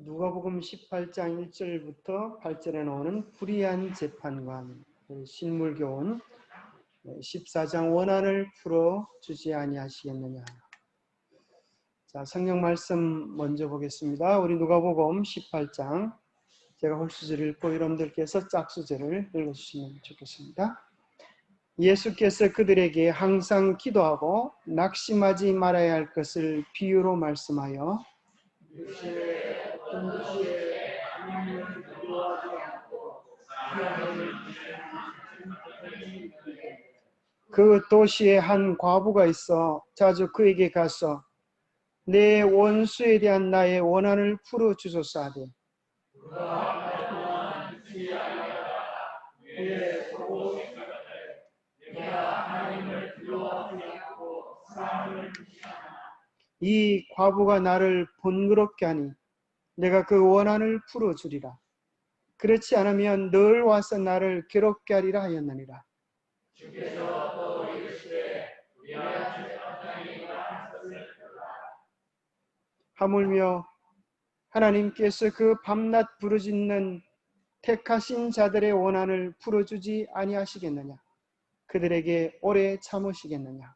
누가복음 18장 1절부터 8절에 나오는 불의한 재판관, 신물교훈 14장 원한을 풀어주지 아니하시겠느냐. 자, 성경 말씀 먼저 보겠습니다. 우리 누가복음 18장, 제가 홀수절을 읽고 여러분들께서 짝수절을 읽어주시면 좋겠습니다. 예수께서 그들에게 항상 기도하고 낙심하지 말아야 할 것을 비유로 말씀하여 그 도시에 한 과부가 있어 자주 그에게 가서 내 원수에 대한 나의 원한을 풀어주소서 하되 이 과부가 나를 번거롭게 하니 내가 그 원한을 풀어주리라. 그렇지 않으면 늘 와서 나를 괴롭게 하리라 하였느니라. 하물며 하나님께서 그 밤낮 부르짖는 택하신 자들의 원한을 풀어주지 아니하시겠느냐. 그들에게 오래 참으시겠느냐.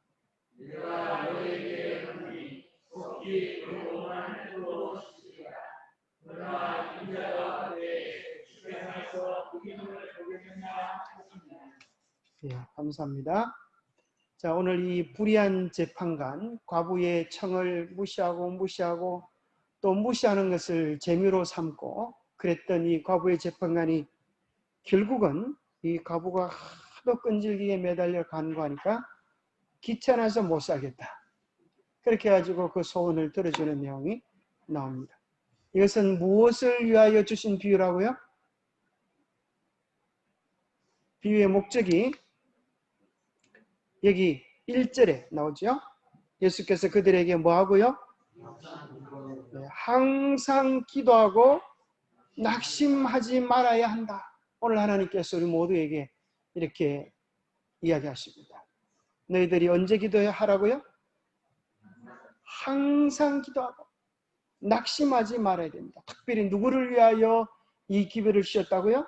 예, 감사합니다. 자, 오늘 이 불의한 재판관, 과부의 청을 무시하고 또 무시하는 것을 재미로 삼고 그랬던 이 과부의 재판관이 결국은 이 과부가 하도 끈질기게 매달려 간구하니까 귀찮아서 못 살겠다. 그렇게 해가지고 그 소원을 들어주는 내용이 나옵니다. 이것은 무엇을 위하여 주신 비유라고요? 비유의 목적이 여기 1절에 나오죠. 예수께서 그들에게 뭐 하고요? 항상 기도하고 낙심하지 말아야 한다. 오늘 하나님께서 우리 모두에게 이렇게 이야기하십니다. 너희들이 언제 기도하라고요? 항상 기도하고 낙심하지 말아야 됩니다. 특별히 누구를 위하여 이 기별을 주셨다고요?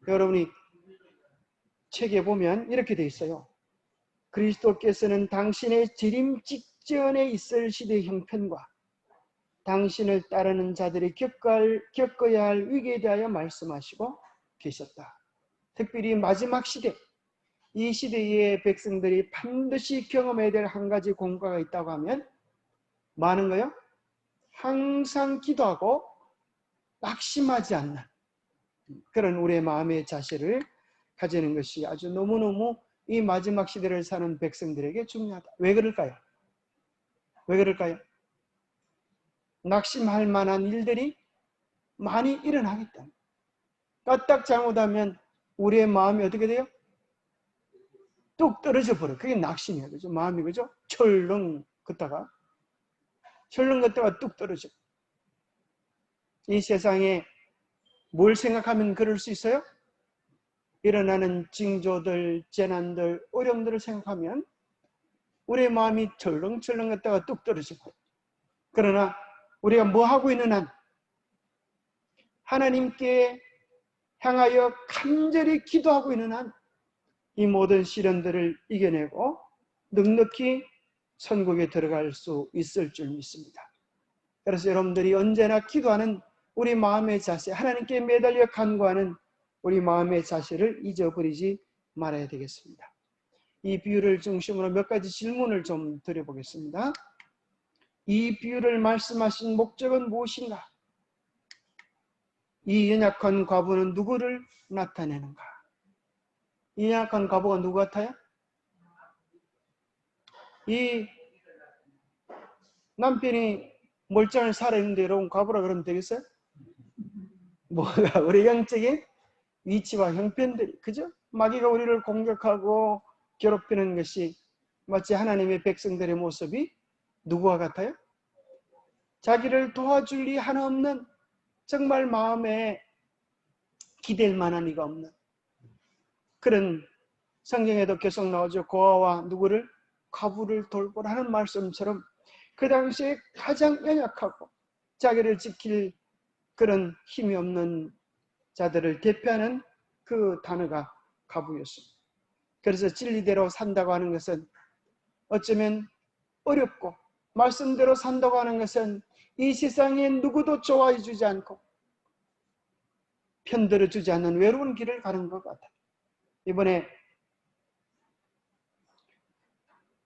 여러분이 책에 보면 이렇게 돼 있어요. 그리스도께서는 당신의 재림 직전에 있을 시대의 형편과 당신을 따르는 자들이 겪어야 할 위기에 대하여 말씀하시고 계셨다. 특별히 마지막 시대, 이 시대의 백성들이 반드시 경험해야 될 한 가지 공과가 있다고 하면 많은 거요? 항상 기도하고 낙심하지 않는 그런 우리의 마음의 자세를 가지는 것이 아주 너무너무 이 마지막 시대를 사는 백성들에게 중요하다. 왜 그럴까요? 왜 그럴까요? 낙심할 만한 일들이 많이 일어나기 때문에 까딱 잘못하면 우리의 마음이 어떻게 돼요? 뚝 떨어져 버려. 그게 낙심이에요. 그죠? 마음이 그죠? 철렁 걷다가 뚝 떨어져. 이 세상에 뭘 생각하면 그럴 수 있어요? 일어나는 징조들, 재난들, 어려움들을 생각하면 우리의 마음이 철렁철렁 걷다가 뚝 떨어지고 그러나 우리가 뭐 하고 있는 한 하나님께 향하여 간절히 기도하고 있는 한 이 모든 시련들을 이겨내고 넉넉히 천국에 들어갈 수 있을 줄 믿습니다. 그래서 여러분들이 언제나 기도하는 우리 마음의 자세, 하나님께 매달려 간구하는 우리 마음의 자세를 잊어버리지 말아야 되겠습니다. 이 비유를 중심으로 몇 가지 질문을 좀 드려보겠습니다. 이 비유를 말씀하신 목적은 무엇인가? 이 연약한 과부는 누구를 나타내는가? 이 연약한 과부가 누구 같아요? 이 남편이 멀쩡히 살아있는데 여러분 과부라 그러면 되겠어요? 뭐가 우리 영적인 위치와 형편들이 그죠? 마귀가 우리를 공격하고 괴롭히는 것이 마치 하나님의 백성들의 모습이 누구와 같아요? 자기를 도와줄 리 하나 없는 정말 마음에 기댈 만한 이가 없는 그런 성경에도 계속 나오죠. 고아와 누구를? 과부를 돌보라는 말씀처럼 그 당시에 가장 연약하고 자기를 지킬 그런 힘이 없는 자들을 대표하는 그 단어가 가부였습니다. 그래서 진리대로 산다고 하는 것은 어쩌면 어렵고, 말씀대로 산다고 하는 것은 이 세상에 누구도 좋아해 주지 않고 편들어 주지 않는 외로운 길을 가는 것 같아요. 이번에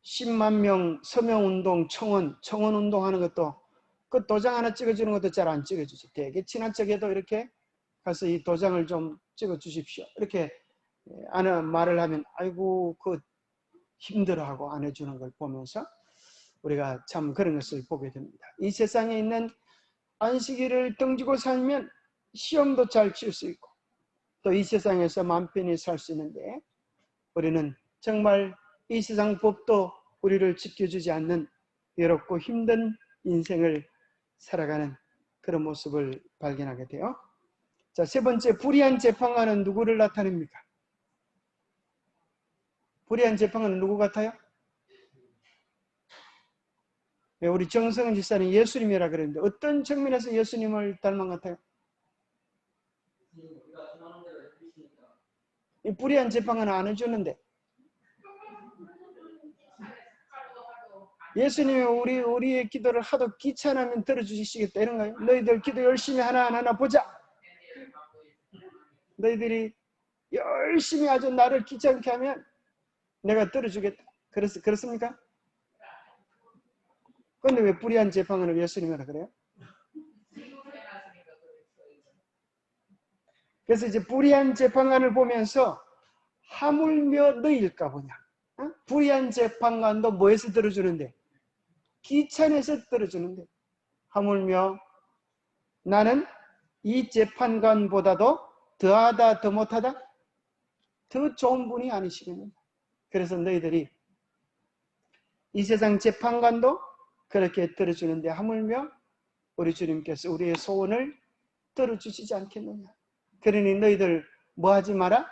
10만 명 서명운동, 청원운동 하는 것도 그 도장 하나 찍어주는 것도 잘 안 찍어주지. 되게 친한 척해도 이렇게 가서 이 도장을 좀 찍어주십시오, 이렇게 말을 하면 아이고 그 힘들어하고 안 해주는 걸 보면서 우리가 참 그런 것을 보게 됩니다. 이 세상에 있는 안식일을 등지고 살면 시험도 잘 칠 수 있고 또 이 세상에서 마음 편히 살 수 있는데, 우리는 정말 이 세상 법도 우리를 지켜주지 않는 외롭고 힘든 인생을 살아가는 그런 모습을 발견하게 돼요. 자, 세 번째, 불의한 재판관은 누구를 나타냅니까? 불의한 재판관은 누구 같아요? 우리 정성은 집사는 예수님이라 그랬는데 어떤 측면에서 예수님을 닮은 것 같아요? 이 불의한 재판관은 안 해주는데 예수님이 우리의 기도를 하도 귀찮으면 들어주시겠다 이런 거예요. 너희들 기도 열심히 하나 보자. 너희들이 열심히 아주 나를 귀찮게 하면 내가 들어주겠다. 그렇습니까? 그런데 왜 불의한 재판관을 예수님이라 그래요? 그래서 이제 불의한 재판관을 보면서 하물며 너희일까 보냐. 불의한 재판관도 뭐에서 들어주는데? 귀찮아서 들어주는데, 하물며 나는 이 재판관보다도 더하다 더 못하다? 더 좋은 분이 아니시겠느냐. 그래서 너희들이 이 세상 재판관도 그렇게 들어주는데 하물며 우리 주님께서 우리의 소원을 들어주시지 않겠느냐. 그러니 너희들 뭐하지 마라?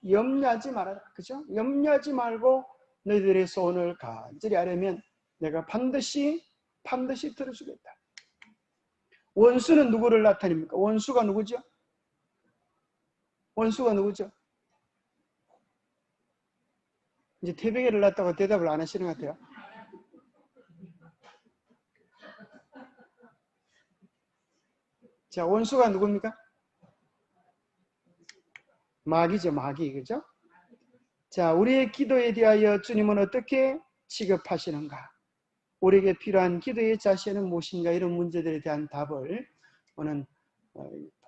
염려하지 말아라. 그죠? 염려하지 말고 너희들의 소원을 간절히 하려면 내가 반드시 들어주겠다. 원수는 누구를 나타냅니까? 원수가 누구죠? 원수가 누구죠? 이제 태백이를 놨다고 대답을 안 하시는 것 같아요. 자, 원수가 누굽니까? 마귀죠, 마귀. 그죠? 자, 우리의 기도에 대하여 주님은 어떻게 취급하시는가? 우리에게 필요한 기도의 자세는 무엇인가? 이런 문제들에 대한 답을 오늘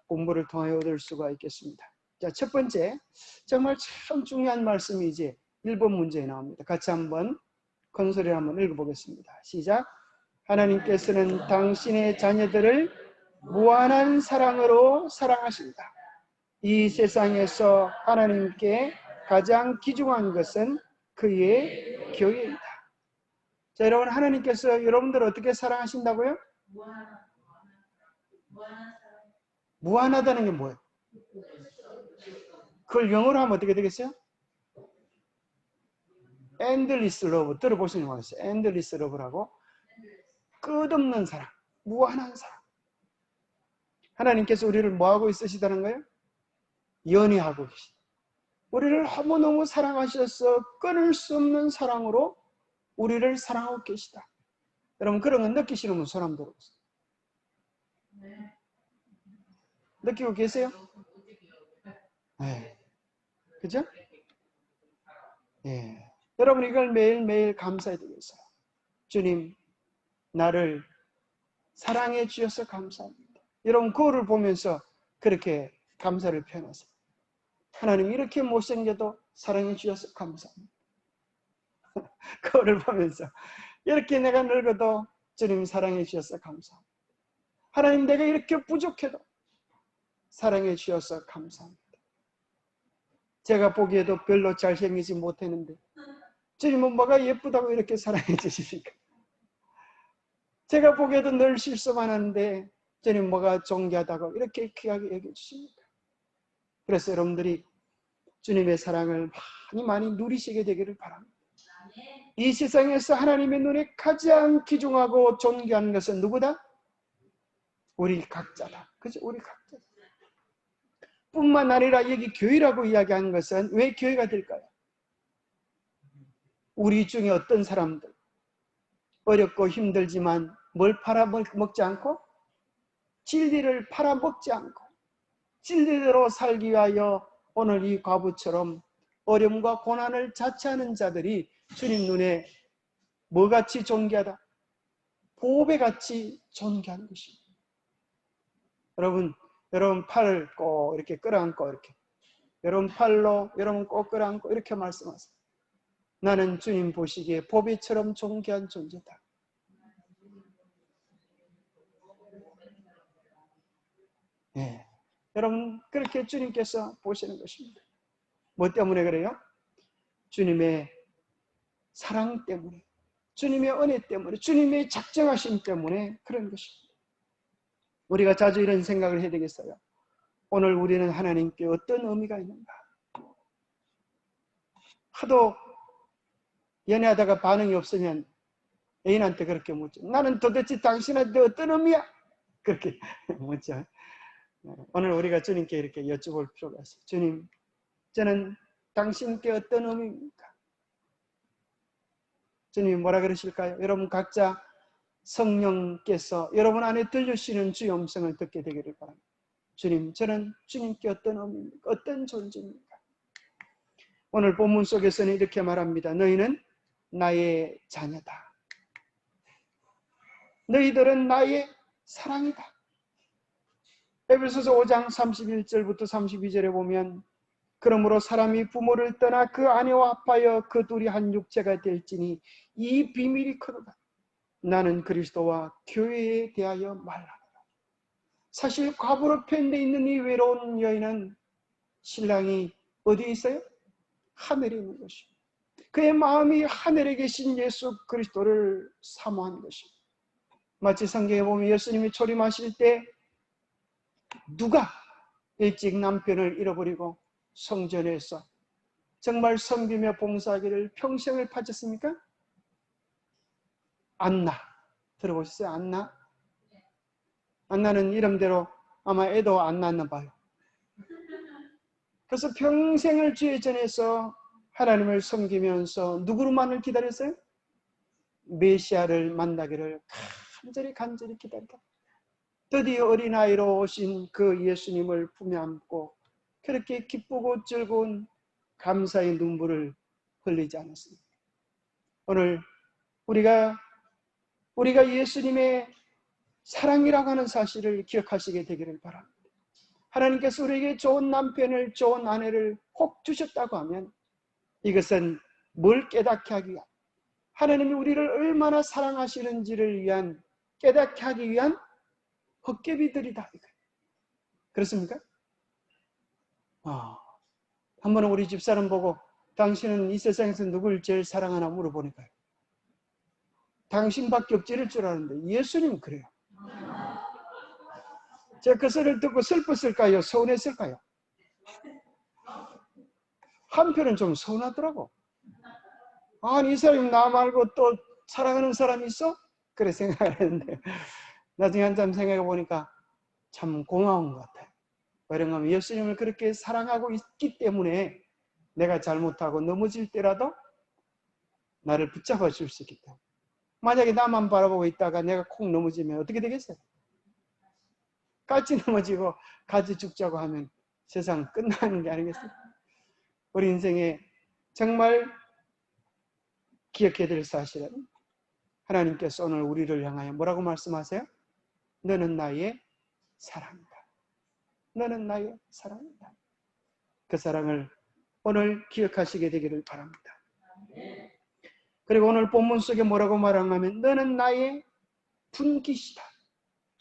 공부를 통하여 얻을 수가 있겠습니다. 자, 첫 번째, 정말 참 중요한 말씀이 이제 1번 문제에 나옵니다. 같이 한번 큰 소리로 한번 읽어보겠습니다. 시작. 하나님께서는 당신의 자녀들을 무한한 사랑으로 사랑하신다. 이 세상에서 하나님께 가장 귀중한 것은 그의 교회이다. 자, 여러분, 하나님께서 여러분들을 어떻게 사랑하신다고요? 무한하다는 게 뭐예요? 그걸 영어로 하면 어떻게 되겠어요? endless love. 들어보시는 거 있어요. endless love라고. 끝없는 사랑, 무한한 사랑. 하나님께서 우리를 뭐하고 있으시다는 거예요? 연애하고 계시다. 우리를 너무너무 사랑하셔서 끊을 수 없는 사랑으로 우리를 사랑하고 계시다. 여러분, 그런 거 느끼시는 분 손 한번 들어보세요. 느끼고 계세요? 네. 그죠? 예. 여러분, 이걸 매일매일 감사해야 되겠어요. 주님, 나를 사랑해 주셔서 감사합니다. 여러분, 거울을 보면서 그렇게 감사를 표현하세요. 하나님, 이렇게 못생겨도 사랑해 주셔서 감사합니다. 거울을 보면서 이렇게 내가 늙어도 주님 사랑해 주셔서 감사합니다. 하나님, 내가 이렇게 부족해도 사랑해 주셔서 감사합니다. 제가 보기에도 별로 잘생기지 못했는데 주님은 뭐가 예쁘다고 이렇게 사랑해 주십니까? 제가 보기에도 늘 실수만 하는데 주님 뭐가 존귀하다고 이렇게 귀하게 여겨 주십니까? 그래서 여러분들이 주님의 사랑을 많이 누리시게 되기를 바랍니다. 이 세상에서 하나님의 눈에 가장 귀중하고 존귀한 것은 누구다? 우리 각자다. 그죠? 우리 각자다. 뿐만 아니라 여기 교회라고 이야기하는 것은 왜 교회가 될까요? 우리 중에 어떤 사람들 어렵고 힘들지만 뭘 팔아먹지 않고 진리를 팔아먹지 않고 진리대로 살기 위하여 오늘 이 과부처럼 어려움과 고난을 자처하는 자들이 주님 눈에 뭐같이 존귀하다? 보배같이 존귀한 것입니다. 여러분 팔을 꼭 이렇게 끌어안고 이렇게 여러분 팔로 여러분 꼭 끌어안고 이렇게 말씀하세요. 나는 주님 보시기에 보배처럼 존귀한 존재다. 네. 여러분 그렇게 주님께서 보시는 것입니다. 뭐 때문에 그래요? 주님의 사랑 때문에, 주님의 은혜 때문에, 주님의 작정하심 때문에 그런 것입니다. 우리가 자주 이런 생각을 해야 되겠어요. 오늘 우리는 하나님께 어떤 의미가 있는가? 하도 연애하다가 반응이 없으면 애인한테 그렇게 묻죠. 나는 도대체 당신한테 어떤 의미야? 그렇게 묻죠. 오늘 우리가 주님께 이렇게 여쭤볼 필요가 있어요. 주님, 저는 당신께 어떤 의미입니까? 주님이 뭐라 그러실까요? 여러분 각자 성령께서 여러분 안에 들려주시는 주의 음성을 듣게 되기를 바랍니다. 주님, 저는 주님께 어떤 의미입니까? 어떤 존재입니까? 오늘 본문 속에서는 이렇게 말합니다. 너희는 나의 자녀다. 너희들은 나의 사랑이다. 에베소서 5장 31절부터 32절에 보면 그러므로 사람이 부모를 떠나 그 아내와 합하여 그 둘이 한 육체가 될지니 이 비밀이 크도다. 나는 그리스도와 교회에 대하여 말하노라. 사실 과부로 편돼 있는 이 외로운 여인은 신랑이 어디에 있어요? 하늘에 있는 것입니다. 그의 마음이 하늘에 계신 예수 그리스도를 사모하는 것입니다. 마치 성경에 보면 예수님이 초림하실 때 누가 일찍 남편을 잃어버리고 성전에서 정말 섬기며 봉사하기를 평생을 바쳤습니까? 안나. 들어보셨어요? 안나? 안나는 이름대로 아마 애도 안 낳나 봐요. 그래서 평생을 주의 전에서 하나님을 섬기면서 누구만을 기다렸어요? 메시아를 만나기를 간절히 기다렸다. 드디어 어린아이로 오신 그 예수님을 품에 안고 그렇게 기쁘고 즐거운 감사의 눈물을 흘리지 않았습니다. 오늘 우리가 예수님의 사랑이라고 하는 사실을 기억하시게 되기를 바랍니다. 하나님께서 우리에게 좋은 남편을, 좋은 아내를 혹 주셨다고 하면 이것은 뭘 깨닫게 하기 위한, 하나님이 우리를 얼마나 사랑하시는지를 위한, 깨닫게 하기 위한 헛개비들이다. 그렇습니까? 한 번은 우리 집사람 보고 당신은 이 세상에서 누굴 제일 사랑하나 물어보니까요. 당신밖에 없지 이럴 줄 알았는데 예수님은 그래요. 제가 그 소리를 듣고 슬펐을까요? 서운했을까요? 한편은 좀 서운하더라고. 아니 이 사람이 나 말고 또 사랑하는 사람이 있어? 그래 생각을 했는데 나중에 한참 생각해 보니까 참 고마운 것 같아요. 왜냐하면 예수님을 그렇게 사랑하고 있기 때문에 내가 잘못하고 넘어질 때라도 나를 붙잡아 줄 수 있기 때문에. 만약에 나만 바라보고 있다가 내가 콕 넘어지면 어떻게 되겠어요? 같이 넘어지고 같이 죽자고 하면 세상 끝나는 게 아니겠어요? 우리 인생에 정말 기억해야 될 사실은 하나님께서 오늘 우리를 향하여 뭐라고 말씀하세요? 너는 나의 사랑이다. 너는 나의 사랑이다. 그 사랑을 오늘 기억하시게 되기를 바랍니다. 그리고 오늘 본문 속에 뭐라고 말하냐면 너는 나의 분깃이다.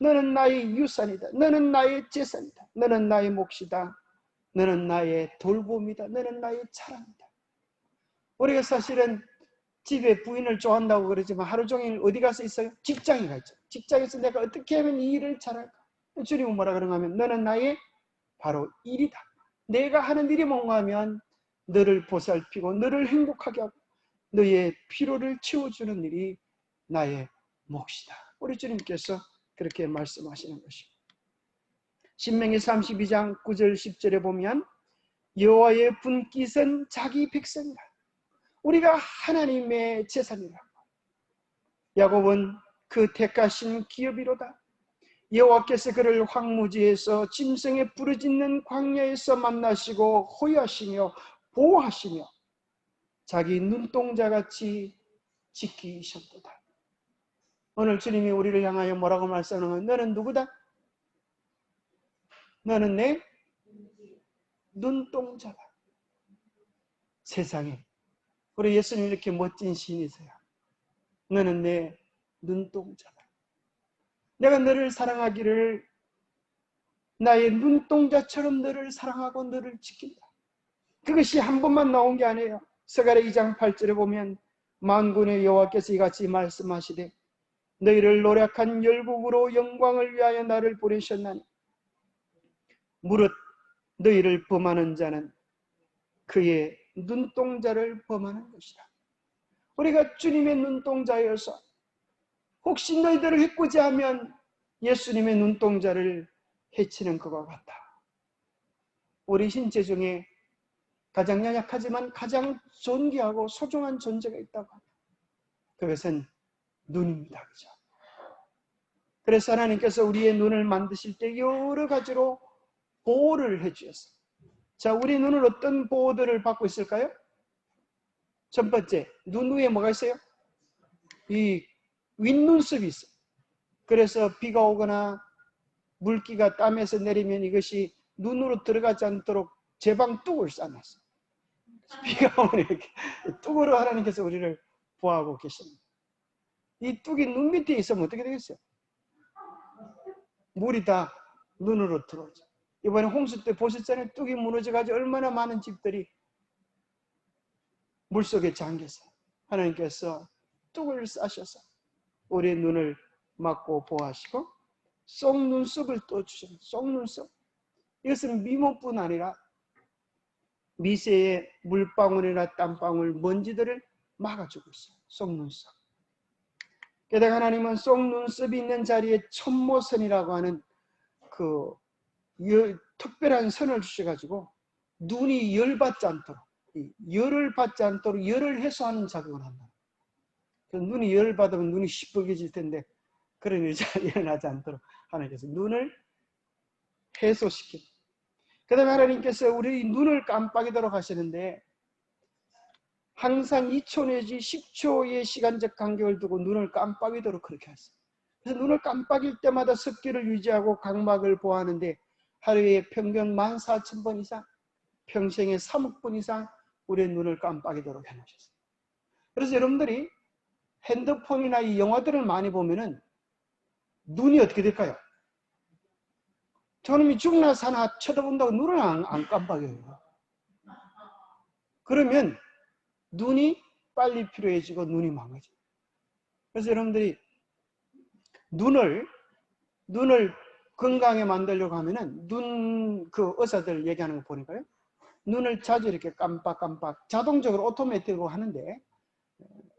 너는 나의 유산이다. 너는 나의 재산이다. 너는 나의 몫이다. 너는 나의 돌봄이다. 너는 나의 자랑이다. 우리가 사실은 집에 부인을 좋아한다고 그러지만 하루 종일 어디 가서 있어요? 직장에 가 있죠. 직장에서 내가 어떻게 하면 이 일을 잘할까? 주님은 뭐라 그런가 하면 너는 나의 바로 일이다. 내가 하는 일이 뭔가 하면 너를 보살피고 너를 행복하게 하고 너의 피로를 채워주는 일이 나의 몫이다. 우리 주님께서 그렇게 말씀하시는 것입니다. 신명기 32장 9절 10절에 보면 여호와의 분깃은 자기 백성이라. 우리가 하나님의 재산이라고. 야곱은 그 택하신 기업이로다. 여호와께서 그를 황무지에서 짐승의 부르짖는 광야에서 만나시고 호위하시며 보호하시며 자기 눈동자같이 지키셨도다. 오늘 주님이 우리를 향하여 뭐라고 말씀하는 거야? 너는 누구다? 너는 내 눈동자다. 세상에 우리 예수님 이렇게 멋진 시인이세요. 너는 내 눈동자다. 내가 너를 사랑하기를 나의 눈동자처럼 너를 사랑하고 너를 지킨다. 그것이 한 번만 나온 게 아니에요. 스가랴 2장 8절에 보면 만군의 여호와께서 이같이 말씀하시되 너희를 노력한 열국으로 영광을 위하여 나를 보내셨나니 무릇 너희를 범하는 자는 그의 눈동자를 범하는 것이다. 우리가 주님의 눈동자여서 혹시 너희들을 해코지 하면 예수님의 눈동자를 해치는 것과 같다. 우리 신체 중에 가장 연약하지만 가장 존귀하고 소중한 존재가 있다고 합니다. 그것은 눈입니다. 그죠? 그래서 하나님께서 우리의 눈을 만드실 때 여러 가지로 보호를 해주셨어요. 자, 우리 눈은 어떤 보호들을 받고 있을까요? 첫 번째, 눈 위에 뭐가 있어요? 이 윗눈썹이 있어요. 그래서 비가 오거나 물기가 땀에서 내리면 이것이 눈으로 들어가지 않도록 제방 뚝을 쌓아놨어요. 비가 오면 이렇게 뚝으로 하나님께서 우리를 보호하고 계십니다. 이 뚝이 눈 밑에 있으면 어떻게 되겠어요? 물이 다 눈으로 들어오죠. 이번에 홍수 때 보셨잖아요. 뚝이 무너져가지고 얼마나 많은 집들이 물속에 잠겼어요. 하나님께서 뚝을 싸셔서 우리의 눈을 막고 보호하시고 쏙눈썹을 또 주셨어요. 쏙눈썹. 이것은 미모뿐 아니라 미세의 물방울이나 땀방울, 먼지들을 막아주고 있어요. 쏙눈썹. 게다가 하나님은 쏙눈썹이 있는 자리에 천모선이라고 하는 그 특별한 선을 주셔가지고 눈이 열받지 않도록, 열을 받지 않도록 열을 해소하는 작용을 한다. 눈이 열을 받으면 눈이 시뻘개질 텐데 그런 일이 일어나지 않도록 하나님께서 눈을 해소시키고, 그 다음에 하나님께서 우리 눈을 깜빡이도록 하시는데 항상 2초 내지 10초의 시간적 간격을 두고 눈을 깜빡이도록 그렇게 하세요. 그래서 눈을 깜빡일 때마다 습기를 유지하고 각막을 보호하는데 하루에 평균 14,000번 이상, 평생에 3억 번 이상 우리의 눈을 깜빡이도록 해놓으셨어요. 그래서 여러분들이 핸드폰이나 이 영화들을 많이 보면은 눈이 어떻게 될까요? 저놈이 죽나 사나 쳐다본다고 눈을 안 깜빡여요. 그러면 눈이 빨리 필요해지고 눈이 망가져요. 그래서 여러분들이 눈을 건강하게 만들려고 하면은 그 의사들 얘기하는 거 보니까요. 눈을 자주 이렇게 깜빡깜빡 자동적으로 오토매틱으로 하는데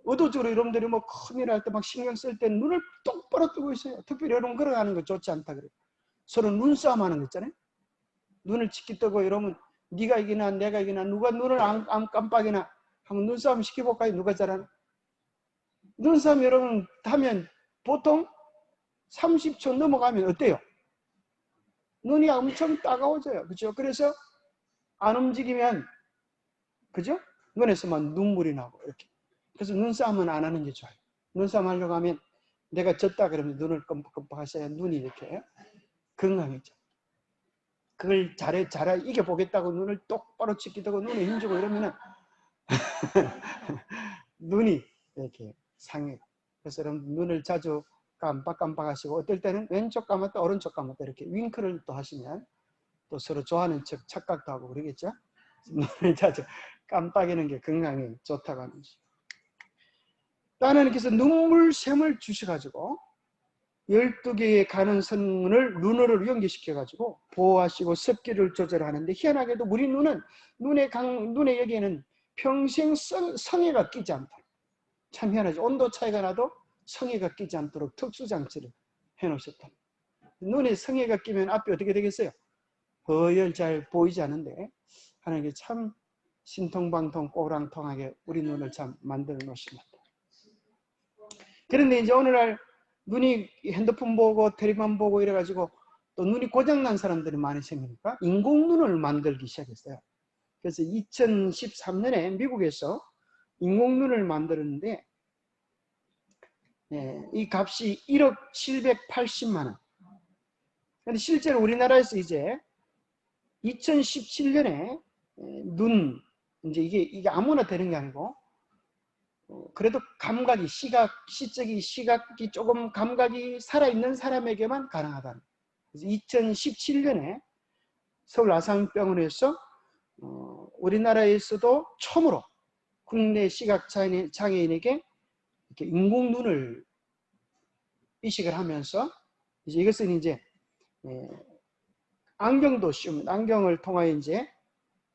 의도적으로 여러분들이 뭐 큰일 할 때 막 신경 쓸 때 눈을 똑바로 뜨고 있어요. 특별히 여러분 걸어가는 거 좋지 않다 그래요. 서로 눈싸움 하는 거 있잖아요. 눈을 치키 뜨고 이러면 네가 이기나 내가 이기나 누가 눈을 안 깜빡이나 한번 눈싸움 시켜볼까요? 누가 잘하나? 눈싸움 여러분 하면 보통 30초 넘어가면 어때요? 눈이 엄청 따가워져요. 그죠? 그래서 안 움직이면, 그죠? 눈에서만 눈물이 나고 이렇게. 그래서 눈싸움은 안 하는 게 좋아요. 눈싸움 하려고 하면 내가 졌다 그러면 눈을 끔뻑끔뻑 하셔야 눈이 이렇게 건강해져. 그걸 잘 이겨보겠다고 눈을 똑바로 치키고 눈에 힘주고 이러면은 눈이 이렇게 상해요. 그래서 여러분 눈을 자주 깜빡깜빡 하시고 어떨 때는 왼쪽 감았다 오른쪽 감았다 이렇게 윙크를 또 하시면 또 서로 좋아하는 척 착각도 하고 그러겠죠. 눈을 자주 깜빡이는 게 건강에 좋다고 하는 거죠. 또 하나님께서 눈물샘을 주셔가지고 12개의 가는 선문을 눈으로 연결시켜가지고 보호하시고 습기를 조절하는데 희한하게도 우리 눈은 눈의 여기에는 평생 성에가 끼지 않도록, 참 희한하죠. 온도 차이가 나도 성에가 끼지 않도록 특수장치를 해놓으셨다. 눈에 성에가 끼면 앞이 어떻게 되겠어요? 허열 잘 보이지 않는데 하나님께 참 신통방통 꼬랑통하게 우리 눈을 참 만들어 놓으십니다. 그런데 이제 오늘날 눈이 핸드폰 보고 텔레비전 보고 이래가지고 또 눈이 고장난 사람들이 많이 생기니까 인공눈을 만들기 시작했어요. 그래서 2013년에 미국에서 인공눈을 만들었는데 이 값이 1억 780만 원. 근데 실제로 우리나라에서 이제 2017년에 눈, 이제 이게 아무나 되는 게 아니고, 그래도 감각이, 시적이, 시각이 조금 감각이 살아있는 사람에게만 가능하다. 그래서 2017년에 서울 아산병원에서 우리나라에서도 처음으로 국내 시각장애인에게 이렇게 인공눈을 이식을 하면서 이제 이것은 이제 안경도 씌웁니다. 안경을 통하여 이제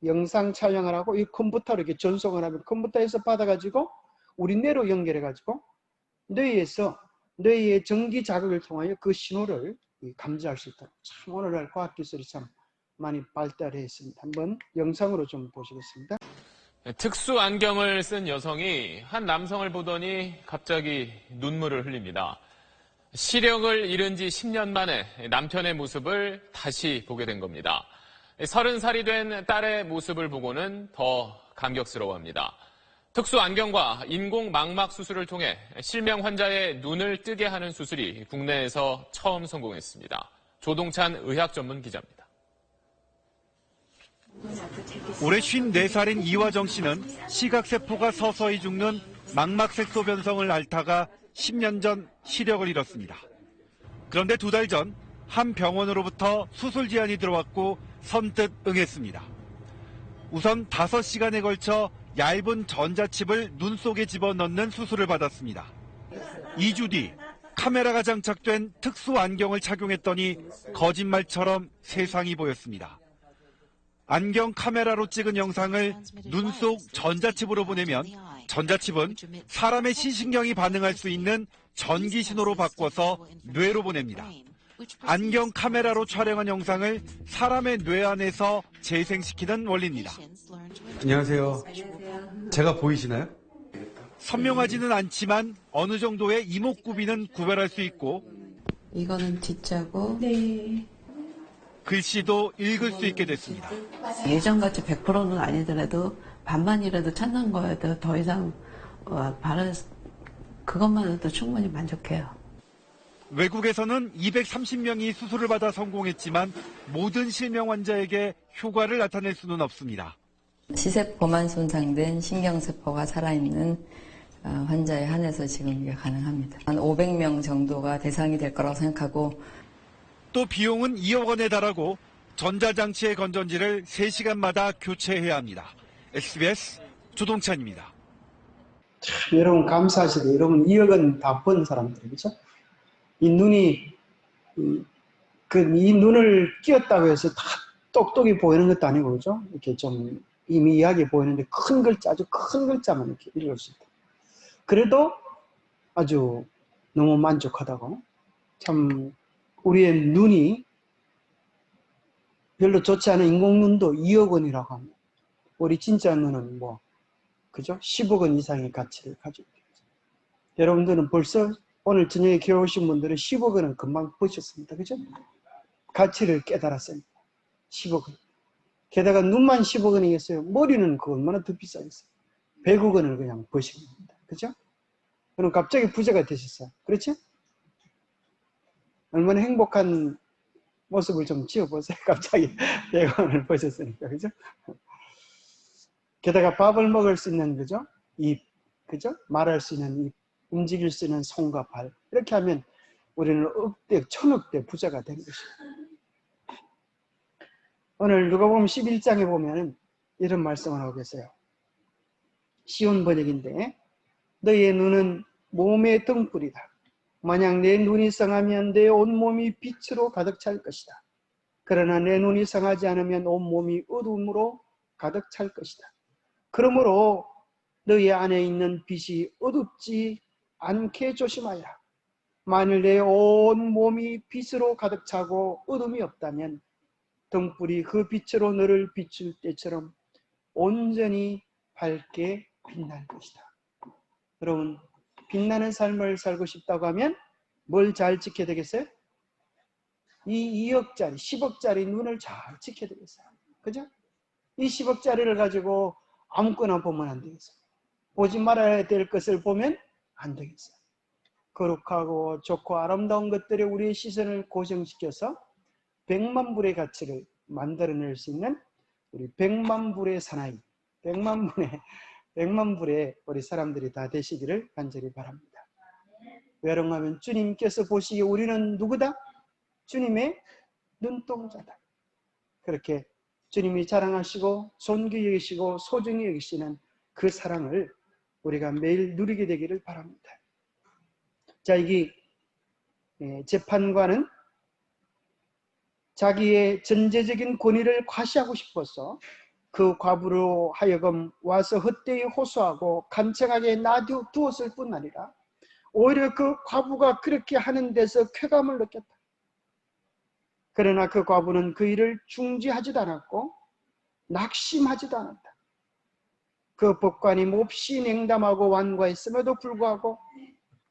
영상 촬영을 하고 이 컴퓨터로 이렇게 전송을 하면 컴퓨터에서 받아가지고 우리 뇌로 연결해가지고 뇌의 전기 자극을 통하여 그 신호를 감지할 수 있도록 참 오늘날 과학기술이 참 많이 발달했습니다. 한번 영상으로 좀 보시겠습니다. 특수 안경을 쓴 여성이 한 남성을 보더니 갑자기 눈물을 흘립니다. 시력을 잃은 지 10년 만에 남편의 모습을 다시 보게 된 겁니다. 30살이 된 딸의 모습을 보고는 더 감격스러워합니다. 특수 안경과 인공 망막 수술을 통해 실명 환자의 눈을 뜨게 하는 수술이 국내에서 처음 성공했습니다. 조동찬 의학 전문 기자입니다. 올해 54살인 이화정 씨는 시각세포가 서서히 죽는 망막색소 변성을 앓다가 10년 전 시력을 잃었습니다. 그런데 2달 전 한 병원으로부터 수술 제안이 들어왔고 선뜻 응했습니다. 우선 5시간에 걸쳐 얇은 전자칩을 눈 속에 집어넣는 수술을 받았습니다. 2주 뒤 카메라가 장착된 특수 안경을 착용했더니 거짓말처럼 세상이 보였습니다. 안경 카메라로 찍은 영상을 눈 속 전자칩으로 보내면 전자칩은 사람의 시신경이 반응할 수 있는 전기 신호로 바꿔서 뇌로 보냅니다. 안경 카메라로 촬영한 영상을 사람의 뇌 안에서 재생시키는 원리입니다. 안녕하세요. 제가 보이시나요? 선명하지는 않지만 어느 정도의 이목구비는 구별할 수 있고 이거는 D자고 글씨도 읽을 수 있게 됐습니다. 예전같이 100%는 아니더라도 반만이라도 찾는 거에도 더 이상 그것만으로도 충분히 만족해요. 외국에서는 230명이 수술을 받아 성공했지만 모든 실명 환자에게 효과를 나타낼 수는 없습니다. 지세포만 손상된 신경세포가 살아있는 환자에 한해서 지금 이게 가능합니다. 한 500명 정도가 대상이 될 거라고 생각하고 또 비용은 2억 원에 달하고 전자장치의 건전지를 3시간마다 교체해야 합니다. SBS 조동찬입니다. 참, 여러분 감사하시고 여러분 2억 원 다 번 사람들 그렇죠? 이 눈이 이 눈을 끼웠다고 해서 다 똑똑히 보이는 것도 아니고 그렇죠? 이렇게 좀 미미하게 보이는데 큰 글자 아주 큰 글자만 이렇게 읽을 수 있다. 그래도 아주 너무 만족하다고. 참 우리의 눈이 별로 좋지 않은 인공눈도 2억 원이라고 합니다. 우리 진짜 눈은 뭐 그죠? 10억 원 이상의 가치를 가지고 있죠. 여러분들은 벌써 오늘 저녁에 겨우신 분들은 10억 원은 금방 버셨습니다. 그죠? 가치를 깨달았습니다. 10억 원. 게다가 눈만 10억 원이겠어요. 머리는 그 얼마나 더 비싸겠어요. 100억 원을 그냥 버신 겁니다. 그죠? 그럼 갑자기 부자가 되셨어요. 그렇죠? 얼마나 행복한 모습을 좀 지어보세요. 갑자기 100억 원을 버셨으니까. 그죠? 게다가 밥을 먹을 수 있는, 그죠? 입, 그죠? 말할 수 있는 입, 움직일 수 있는 손과 발. 이렇게 하면 우리는 억대, 천억대 부자가 된 것입니다. 오늘 누가복음 11장에 보면 이런 말씀을 하고 계세요. 쉬운 번역인데 너희의 눈은 몸의 등불이다. 만약 내 눈이 성하면 내 온몸이 빛으로 가득 찰 것이다. 그러나 내 눈이 성하지 않으면 온몸이 어두움으로 가득 찰 것이다. 그러므로 너희 안에 있는 빛이 어둡지 않게 조심하여라. 만일 내 온 몸이 빛으로 가득 차고 어둠이 없다면 등불이 그 빛으로 너를 비출 때처럼 온전히 밝게 빛날 것이다. 여러분, 빛나는 삶을 살고 싶다고 하면 뭘 잘 지켜야 되겠어요? 이 2억짜리, 10억짜리 눈을 잘 지켜야 되겠어요. 그죠? 이 10억짜리를 가지고 아무거나 보면 안 되겠어요. 보지 말아야 될 것을 보면 안 되겠어요. 거룩하고 좋고 아름다운 것들에 우리의 시선을 고정시켜서 100만 불의 가치를 만들어낼 수 있는 우리 100만 불의 사나이, 100만 불의 우리 사람들이 다 되시기를 간절히 바랍니다. 왜냐하면 주님께서 보시기에 우리는 누구다? 주님의 눈동자다. 그렇게 주님이 자랑하시고 존귀 여기시고 소중히 여기시는 그 사랑을 우리가 매일 누리게 되기를 바랍니다. 자, 이 재판관은 자기의 전제적인 권위를 과시하고 싶어서 그 과부로 하여금 와서 헛되이 호소하고 간청하게 놔두었을 뿐 아니라 오히려 그 과부가 그렇게 하는 데서 쾌감을 느꼈다. 그러나 그 과부는 그 일을 중지하지도 않았고 낙심하지도 않았다. 그 법관이 몹시 냉담하고 완고했음에도 불구하고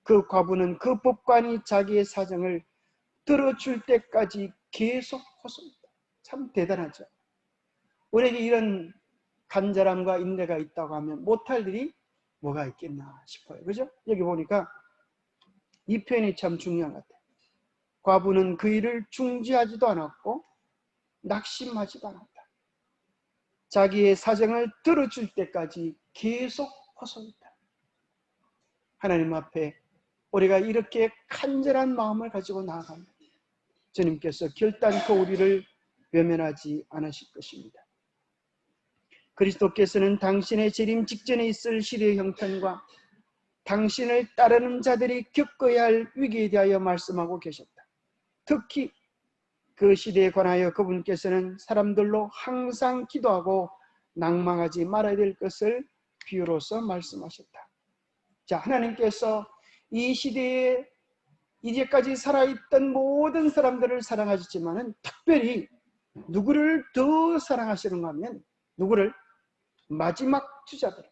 그 과부는 그 법관이 자기의 사정을 들어줄 때까지 계속 호소했다. 참 대단하죠. 우리에게 이런 간절함과 인내가 있다고 하면 못할 일이 뭐가 있겠나 싶어요. 그죠? 여기 보니까 이 표현이 참 중요한 것 같아요. 과부는 그 일을 중지하지도 않았고 낙심하지도 않았다. 자기의 사정을 들어줄 때까지 계속 호소했다. 하나님 앞에 우리가 이렇게 간절한 마음을 가지고 나아가면 주님께서 결단코 우리를 외면하지 않으실 것입니다. 그리스도께서는 당신의 재림 직전에 있을 시대의 형편과 당신을 따르는 자들이 겪어야 할 위기에 대하여 말씀하고 계셨다. 특히 그 시대에 관하여 그분께서는 사람들로 항상 기도하고 낭망하지 말아야 될 것을 비유로서 말씀하셨다. 자, 하나님께서 이 시대에 이제까지 살아있던 모든 사람들을 사랑하셨지만은 특별히 누구를 더 사랑하시는가 하면 누구를? 마지막 주자들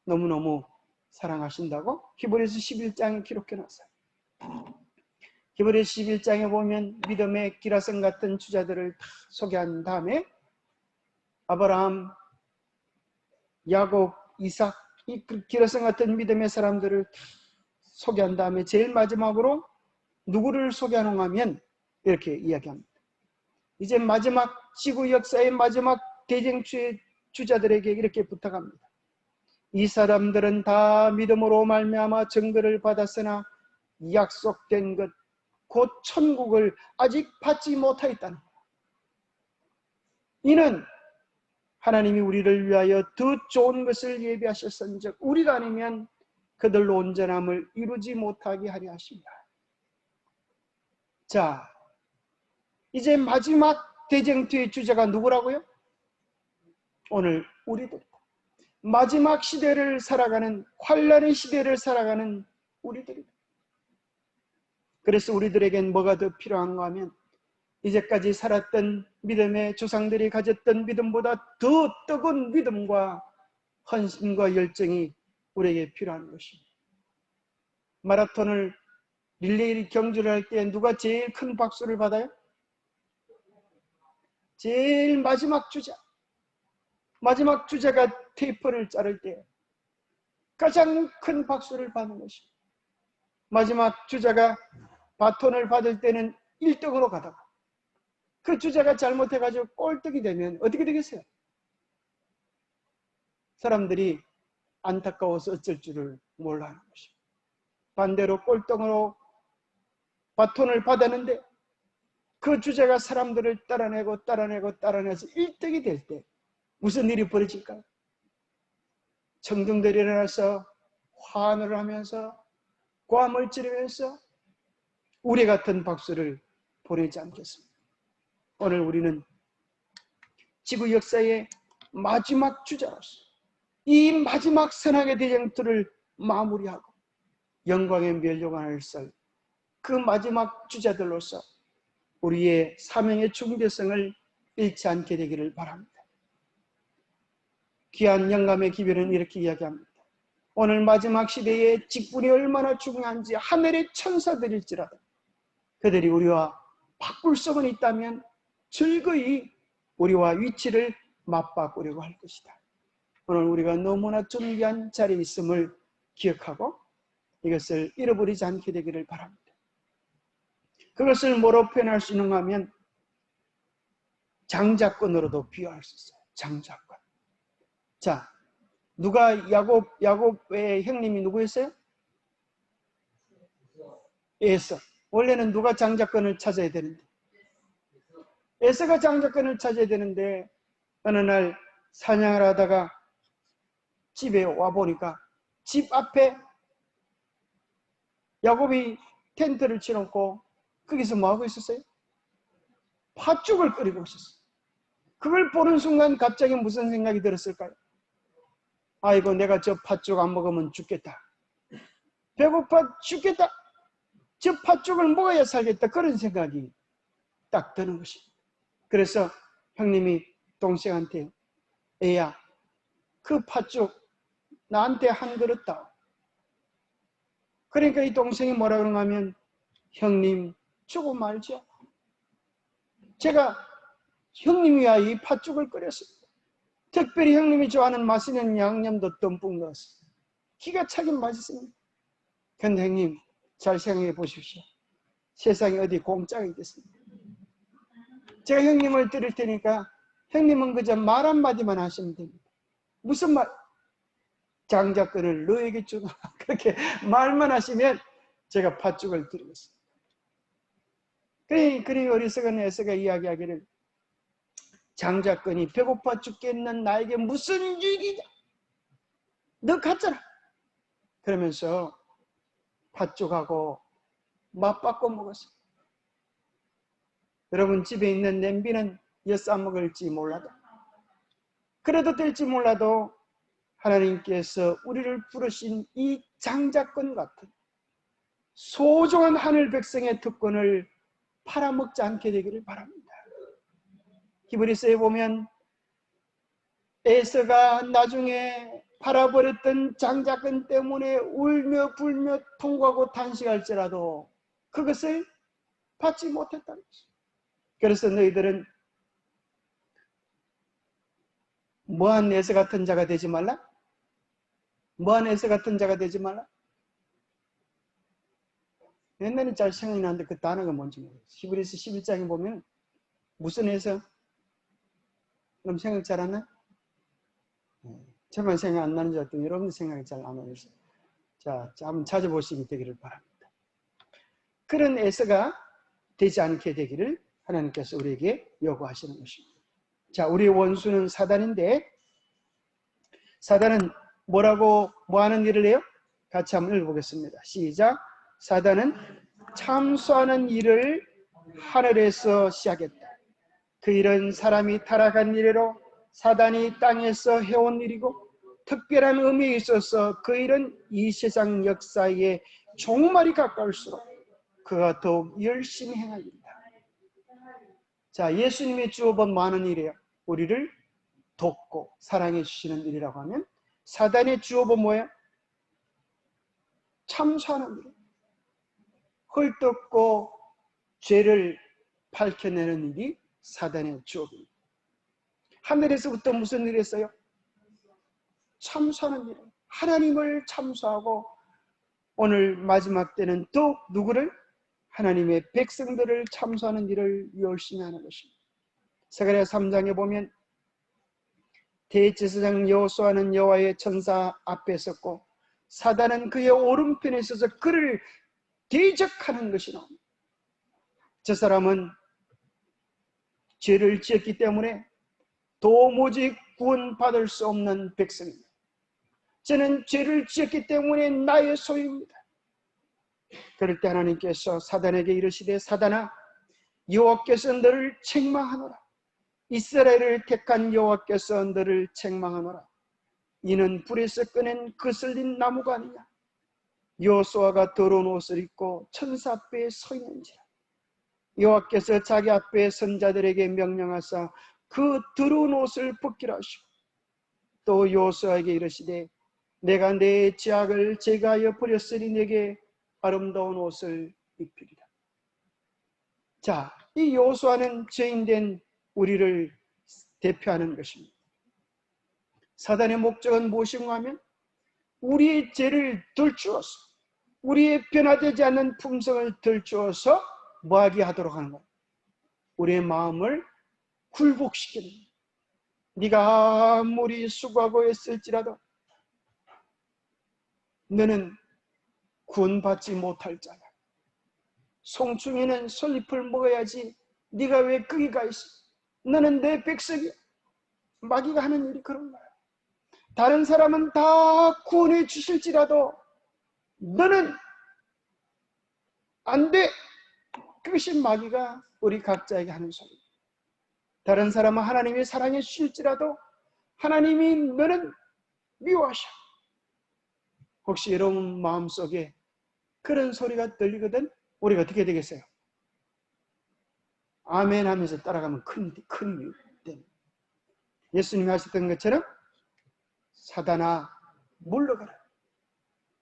너무너무 사랑하신다고 히브리서 11장에 기록해놨어요. 히브리서 11장에 보면 믿음의 기라성 같은 주자들을 다 소개한 다음에 아브라함, 야곱, 이삭 이 기라성 같은 믿음의 사람들을 다 소개한 다음에 제일 마지막으로 누구를 소개하는가 하면 이렇게 이야기합니다. 이제 마지막 지구 역사의 마지막 대쟁주의 주자들에게 이렇게 부탁합니다. 이 사람들은 다 믿음으로 말미암아 증거를 받았으나 약속된 것 곧 천국을 아직 받지 못하였다는 거예요. 이는 하나님이 우리를 위하여 더 좋은 것을 예비하셨은즉 우리가 아니면 그들로 온전함을 이루지 못하게 하려 하십니다. 자, 이제 마지막 대쟁투의 주제가 누구라고요? 오늘 우리들이다. 마지막 시대를 살아가는 환란의 시대를 살아가는 우리들이다. 그래서 우리들에겐 뭐가 더 필요한가 하면 이제까지 살았던 믿음의 조상들이 가졌던 믿음보다 더 뜨거운 믿음과 헌신과 열정이 우리에게 필요한 것입니다. 마라톤을 릴레이 경주를 할 때 누가 제일 큰 박수를 받아요? 제일 마지막 주자. 마지막 주자가 테이프를 자를 때 가장 큰 박수를 받는 것입니다. 마지막 주자가 바톤을 받을 때는 1등으로 가다가 그 주자가 잘못해가지고 꼴등이 되면 어떻게 되겠어요? 사람들이 안타까워서 어쩔 줄을 몰라 하는 것입니다. 반대로 꼴등으로 바톤을 받았는데 그 주자가 사람들을 따라내서 1등이 될 때 무슨 일이 벌어질까요? 청중들이 일어나서 환호를 하면서 고함을 지르면서 우리 같은 박수를 보내지 않겠습니다. 오늘 우리는 지구 역사의 마지막 주자로서 이 마지막 선악의 대쟁투를 마무리하고 영광의 멸류관을 썰 그 마지막 주자들로서 우리의 사명의 중대성을 잃지 않게 되기를 바랍니다. 귀한 영감의 기별은 이렇게 이야기합니다. 오늘 마지막 시대에 직분이 얼마나 중요한지 하늘의 천사들일지라도 그들이 우리와 바꿀 수만 있다면 즐거이 우리와 위치를 맞바꾸려고 할 것이다. 오늘 우리가 너무나 존귀한 자리에 있음을 기억하고 이것을 잃어버리지 않게 되기를 바랍니다. 그것을 뭐로 표현할 수 있는가 하면 장자권으로도 비유할 수 있어요. 장자권. 자, 누가 야곱의 형님이 누구였어요? 에서. 원래는 누가 장자권을 찾아야 되는데 에서가 장자권을 찾아야 되는데 어느 날 사냥을 하다가 집에 와보니까 집 앞에 야곱이 텐트를 치놓고 거기서 뭐하고 있었어요? 팥죽을 끓이고 있었어요. 그걸 보는 순간 갑자기 무슨 생각이 들었을까요? 아이고 내가 저 팥죽 안 먹으면 죽겠다. 배고파 죽겠다. 저 팥죽을 먹어야 살겠다. 그런 생각이 딱 드는 것입니다. 그래서 형님이 동생한테 애야 그 팥죽 나한테 한 그릇 다. 그러니까 이 동생이 뭐라 그러냐 하면 형님 주고 말죠. 제가 형님 위하여 이 팥죽을 끓였습니다. 특별히 형님이 좋아하는 맛있는 양념도 듬뿍 넣었습니다. 기가 차게 맛있습니다. 근데 형님 잘 생각해 보십시오. 세상에 어디 공짜가 있겠습니까? 제가 형님을 드릴 테니까 형님은 그저 말 한마디만 하시면 됩니다. 무슨 말? 장자권을 너에게 주노라. 그렇게 말만 하시면 제가 팥죽을 드리겠습니다. 그러니 어리석은 에서가 이야기하기를 장자권이 배고파 죽겠는 나에게 무슨 일이냐? 너 갔잖아. 그러면서 팥죽하고 맛바꿔 먹었어요. 여러분 집에 있는 냄비는 엿싸먹을지 몰라도 그래도 될지 몰라도 하나님께서 우리를 부르신 이 장자권 같은 소중한 하늘 백성의 특권을 팔아먹지 않게 되기를 바랍니다. 히브리서에 보면 에서가 나중에 팔아버렸던 장자권 때문에 울며 불며 통곡하고 탄식할지라도 그것을 받지 못했다는 것입니다. 그래서 너희들은 뭐한 에서 같은 자가 되지 말라? 뭐한 에서 같은 자가 되지 말라? 옛날에 잘 생각이 나는데 그 단어가 뭔지 모르겠어요. 히브리서 11장에 보면 무슨 에서? 그럼 생각 잘 안 나? 저만 생각 안 나는 줄 알았더니 여러분들 생각이 잘 안 나요. 자, 한번 찾아보시기 되기를 바랍니다. 그런 에서가 되지 않게 되기를 하나님께서 우리에게 요구하시는 것입니다. 자, 우리의 원수는 사단인데 사단은 뭐라고 뭐하는 일을 해요? 같이 한번 읽어보겠습니다. 시작. 사단은 참소하는 일을 하늘에서 시작했다. 그 일은 사람이 타락한 이래로 사단이 땅에서 해온 일이고 특별한 의미에 있어서 그 일은 이 세상 역사에 종말이 가까울수록 그가 더욱 열심히 행하리라. 자, 예수님이 주어본 많은 일이에요. 우리를 돕고 사랑해 주시는 일이라고 하면 사단의 주어본 뭐예요? 참소하는 일. 헐뜯고 죄를 밝혀내는 일이 사단의 주어입니다. 하늘에서부터 무슨 일을 했어요? 참소하는 일. 하나님을 참소하고 오늘 마지막 때는 또 누구를? 하나님의 백성들을 참소하는 일을 열심히 하는 것입니다. 스가랴 3장에 보면 대제사장 여호수아는 여호와의 천사 앞에 섰고 사단은 그의 오른편에 서서 그를 대적하는 것이 나옵니다. 저 사람은 죄를 지었기 때문에 도무지 구원받을 수 없는 백성입니다. 저는 죄를 지었기 때문에 나의 소유입니다. 그럴 때 하나님께서 사단에게 이르시되 사단아 여호와께서 너를 책망하노라. 이스라엘을 택한 여호와께서 너를 책망하노라. 이는 불에서 꺼낸 거슬린 나무가 아니냐. 여호수아가 더러운 옷을 입고 천사 앞에 서 있는지라. 여호와께서 자기 앞에 선자들에게 명령하사 그 더러운 옷을 벗기라 하시고 또 여호수아에게 이르시되 내가 내 죄악을 제거하여 버렸으니 내게 아름다운 옷을 입히리라. 자, 이 여호수아는 죄인된 우리를 대표하는 것입니다. 사단의 목적은 무엇인가 하면 우리의 죄를 덜주어서 우리의 변화되지 않는 품성을 덜주어서 뭐하게 하도록 하는 거예요? 우리의 마음을 굴복시키는 거예요. 네가 아무리 수고하고 했을지라도 너는 구원받지 못할 자야. 송충이는 솔잎을 먹어야지 네가 왜 거기 가 있어? 너는 내 백성이야. 마귀가 하는 일이 그런 거야. 다른 사람은 다 구원해 주실지라도 너는 안 돼. 그것이 마귀가 우리 각자에게 하는 소리입니다. 다른 사람은 하나님이 사랑해 주실지라도 하나님이 너는 미워하셔. 혹시 여러분 마음속에 그런 소리가 들리거든 우리가 어떻게 되겠어요? 아멘 하면서 따라가면 큰 이유 때문에. 예수님이 하셨던 것처럼 사단아 물러가라.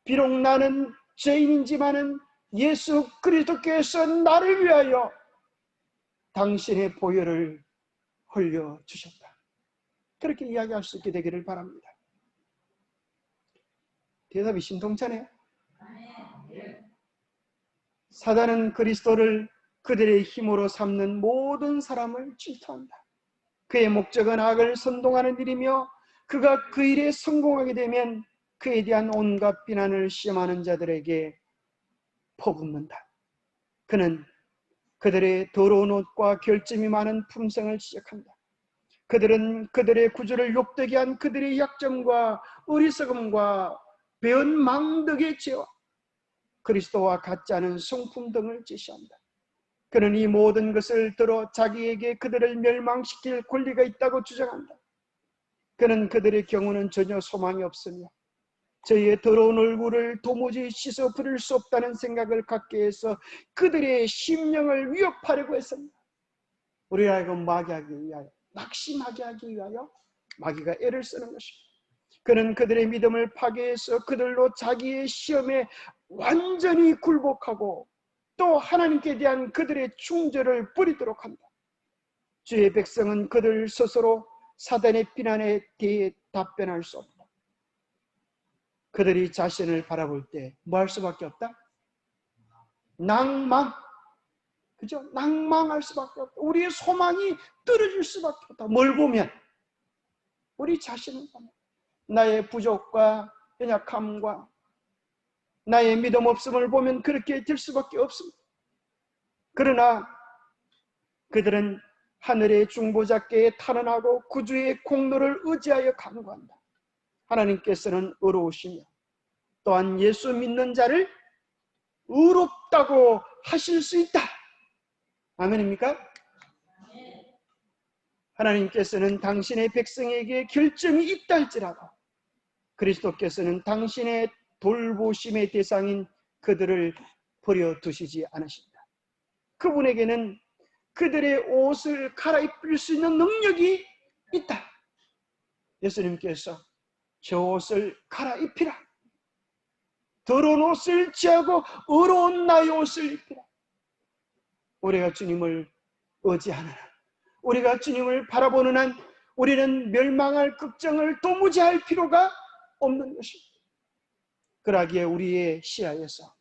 비록 나는 죄인이지만은 예수 그리스도께서 나를 위하여 당신의 보혈을 흘려주셨다. 그렇게 이야기할 수 있게 되기를 바랍니다. 대답이 신통차네요. 사단은 그리스도를 그들의 힘으로 삼는 모든 사람을 질투한다. 그의 목적은 악을 선동하는 일이며 그가 그 일에 성공하게 되면 그에 대한 온갖 비난을 시험하는 자들에게 퍼붓는다. 그는 그들의 더러운 옷과 결점이 많은 품성을 지적한다. 그들은 그들의 구주를 욕되게 한 그들의 약점과 어리석음과 배은 망덕의 죄와 그리스도와 같지 않은 성품 등을 제시한다. 그는 이 모든 것을 들어 자기에게 그들을 멸망시킬 권리가 있다고 주장한다. 그는 그들의 경우는 전혀 소망이 없으며 저희의 더러운 얼굴을 도무지 씻어 버릴 수 없다는 생각을 갖게 해서 그들의 심령을 위협하려고 했습니다. 우리를 하여금 마귀하기 위하여, 낙심하게 하기 위하여 마귀가 애를 쓰는 것입니다. 그는 그들의 믿음을 파괴해서 그들로 자기의 시험에 완전히 굴복하고 또 하나님께 대한 그들의 충절을 버리도록 한다. 주의 백성은 그들 스스로 사단의 비난에 대해 답변할 수 없다. 그들이 자신을 바라볼 때 뭐 할 수밖에 없다? 낭망. 그죠? 낭망할 수밖에 없다. 우리의 소망이 떨어질 수밖에 없다. 뭘 보면? 우리 자신을 보면. 나의 부족과 연약함과 나의 믿음 없음을 보면 그렇게 될 수밖에 없습니다. 그러나 그들은 하늘의 중보자께 탄원하고 구주의 공로를 의지하여 간구한다. 하나님께서는 의로우시며 또한 예수 믿는 자를 의롭다고 하실 수 있다. 아멘입니까? 하나님께서는 당신의 백성에게 결점이 있다 할지라도 그리스도께서는 당신의 돌보심의 대상인 그들을 버려두시지 않으신다. 그분에게는 그들의 옷을 갈아입힐 수 있는 능력이 있다. 예수님께서 저 옷을 갈아입히라. 더러운 옷을 취하고 의로운 나의 옷을 입히라. 우리가 주님을 의지하는 한, 우리가 주님을 바라보는 한 우리는 멸망할 걱정을 도무지 할 필요가 없는 것입니다. 그러기에 우리의 시야에서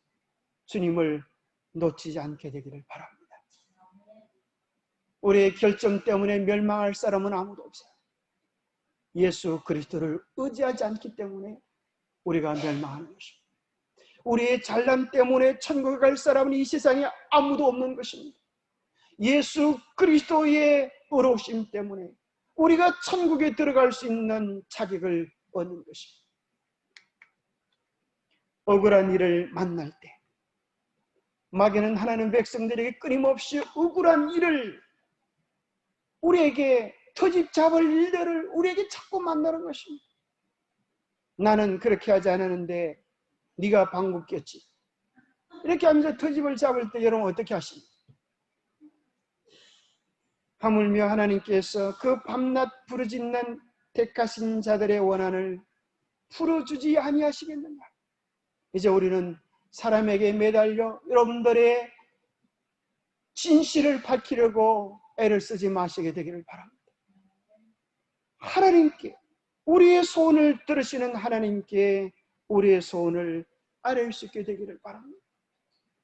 주님을 놓치지 않게 되기를 바랍니다. 우리의 결정 때문에 멸망할 사람은 아무도 없어요. 예수 그리스도를 의지하지 않기 때문에 우리가 멸망하는 것입니다. 우리의 잘남 때문에 천국에 갈 사람은 이 세상에 아무도 없는 것입니다. 예수 그리스도의 의로우심 때문에 우리가 천국에 들어갈 수 있는 자격을 얻는 것입니다. 억울한 일을 만날 때 마귀는 하나님 백성들에게 끊임없이 억울한 일을 우리에게 터집 잡을 일들을 우리에게 자꾸 만나는 것입니다. 나는 그렇게 하지 않았는데 네가 방구 꼈지. 이렇게 하면서 터집을 잡을 때 여러분 어떻게 하십니까? 하물며 하나님께서 그 밤낮 부르짖는 택하신 자들의 원한을 풀어주지 아니하시겠느냐. 이제 우리는 사람에게 매달려 여러분들의 진실을 밝히려고 애를 쓰지 마시게 되기를 바랍니다. 하나님께, 우리의 소원을 들으시는 하나님께 우리의 소원을 아뢰올 수 있게 되기를 바랍니다.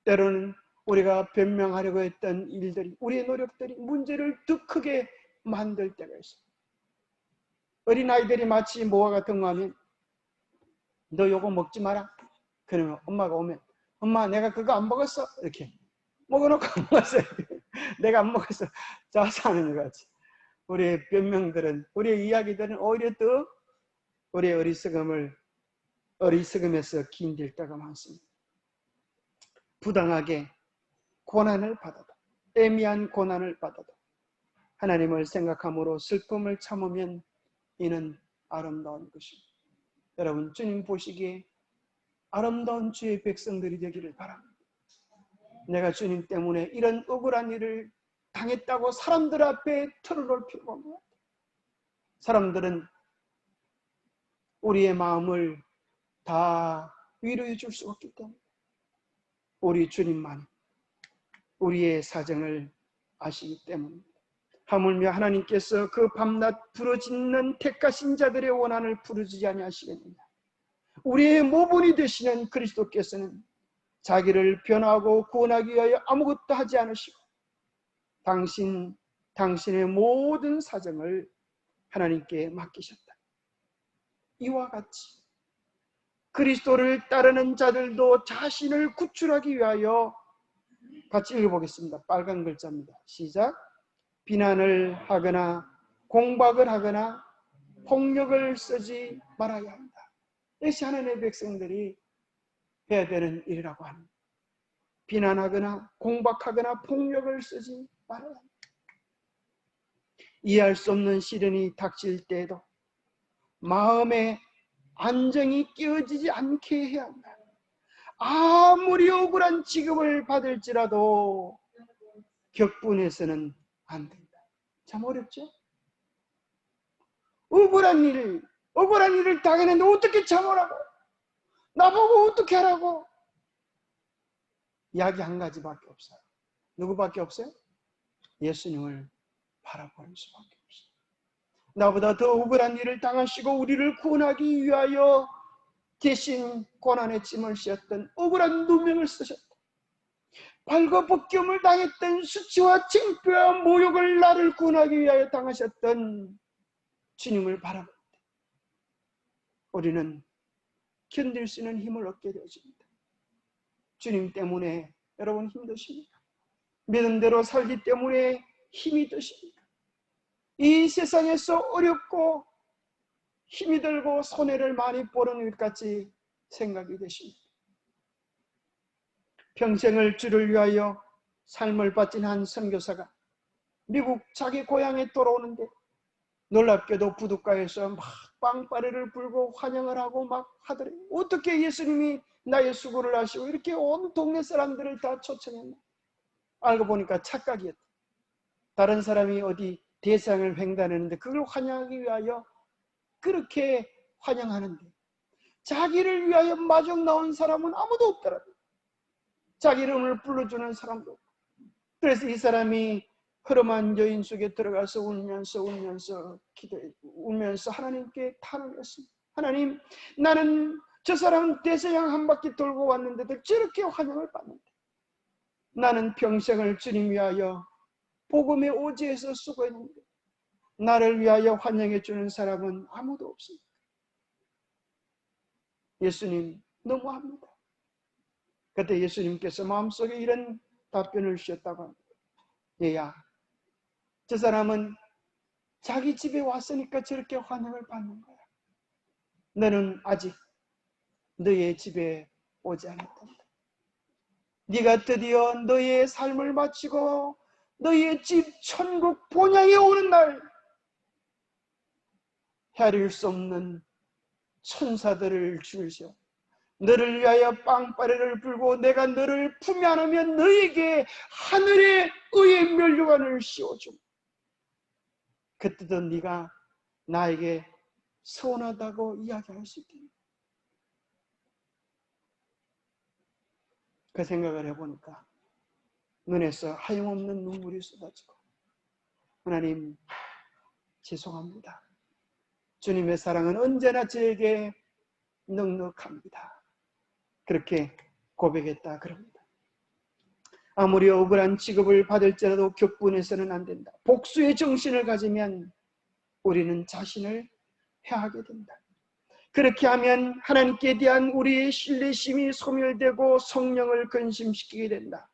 때로는 우리가 변명하려고 했던 일들이, 우리의 노력들이 문제를 더 크게 만들 때가 있습니다. 어린아이들이 마치 뭐와 같은 거 하면 너 요거 먹지 마라. 그러면 엄마가 오면 엄마 내가 그거 안 먹었어. 이렇게 먹어놓고 안 먹었어요. 내가 안 먹었어. 자서 하는 것 같이. 우리의 변명들은, 우리의 이야기들은 오히려 더 우리의 어리석음에서 긴들 때가 많습니다. 부당하게 고난을 받아도, 애매한 고난을 받아도 하나님을 생각함으로 슬픔을 참으면 이는 아름다운 것입니다. 여러분, 주님 보시기에 아름다운 주의 백성들이 되기를 바랍니다. 내가 주님 때문에 이런 억울한 일을 당했다고 사람들 앞에 털어놓을 필요가 없는 것 같아요. 사람들은 우리의 마음을 다 위로해 줄 수 없기 때문에 우리 주님만 우리의 사정을 아시기 때문입니다. 하물며 하나님께서 그 밤낮 부르짖는 택하신 자들의 원한을 부르짖지 아니하시겠느냐. 우리의 모본이 되시는 그리스도께서는 자기를 변화하고 구원하기 위하여 아무것도 하지 않으시고 당신의 모든 사정을 하나님께 맡기셨다. 이와 같이 그리스도를 따르는 자들도 자신을 구출하기 위하여, 같이 읽어보겠습니다. 빨간 글자입니다. 시작. 비난을 하거나 공박을 하거나 폭력을 쓰지 말아야 한다. 이것이 하나님의 백성들이 해야 되는 일이라고 합니다. 비난하거나 공박하거나 폭력을 쓰지 말아야 한다. 이해할 수 없는 시련이 닥칠 때에도 마음의 안정이 깨어지지 않게 해야 한다. 아무리 억울한 취급을 받을지라도 격분해서는 안 된다. 참 어렵죠? 억울한 일을 당했는데 어떻게 참으라고? 나보고 어떻게 하라고? 이야기 한 가지밖에 없어요. 누구밖에 없어요? 예수님을 바라보는 수밖에 없어요. 나보다 더 억울한 일을 당하시고 우리를 구원하기 위하여 대신 고난의 짐을 씌었던 억울한 누명을 쓰셨다. 발거벗김을 당했던 수치와 창피와 모욕을 나를 구원하기 위하여 당하셨던 주님을 바라볼 때 우리는 견딜 수 있는 힘을 얻게 되어집니다. 주님 때문에 여러분 힘드십니까? 믿은 대로 살기 때문에 힘이 드십니까? 이 세상에서 어렵고 힘이 들고 손해를 많이 보는 일같이 생각이 되십니다. 평생을 주를 위하여 삶을 바친 한 선교사가 미국 자기 고향에 돌아오는데 놀랍게도 부둣가에서 막 빵빠레를 불고 환영을 하고 막 하더래. 어떻게 예수님이 나의 수고를 하시고 이렇게 온 동네 사람들을 다 초청했나? 알고 보니까 착각이었다. 다른 사람이 어디 대상을 횡단했는데 그걸 환영하기 위하여 그렇게 환영하는데 자기를 위하여 마중 나온 사람은 아무도 없더라. 자기 이름을 불러주는 사람도 없고. 그래서 이 사람이 흐름한 여인 속에 들어가서 울면서 하나님께 탄을 했습니다. 하나님, 나는 저 사람은 대서양 한 바퀴 돌고 왔는데도 저렇게 환영을 받는데 나는 평생을 주님 위하여 복음의 오지에서 수고했는데 나를 위하여 환영해 주는 사람은 아무도 없습니다. 예수님 너무합니다. 그때 예수님께서 마음속에 이런 답변을 주셨다고 합니다. 얘야, 저 사람은 자기 집에 왔으니까 저렇게 환영을 받는 거야. 너는 아직 너의 집에 오지 않았다. 네가 드디어 너의 삶을 마치고 너의 집 천국 본향에 오는 날 헤아릴 수 없는 천사들을 줄이셔 너를 위하여 빵빠레를 불고 내가 너를 품에 안으면 너에게 하늘의 의의 면류관을 씌워주고 그때도 네가 나에게 서운하다고 이야기할 수 있겠니? 그 생각을 해보니까 눈에서 하염없는 눈물이 쏟아지고 하나님 죄송합니다. 주님의 사랑은 언제나 저에게 넉넉합니다. 그렇게 고백했다 그럽니다. 아무리 억울한 취급을 받을지라도 격분해서는 안 된다. 복수의 정신을 가지면 우리는 자신을 해하게 된다. 그렇게 하면 하나님께 대한 우리의 신뢰심이 소멸되고 성령을 근심시키게 된다.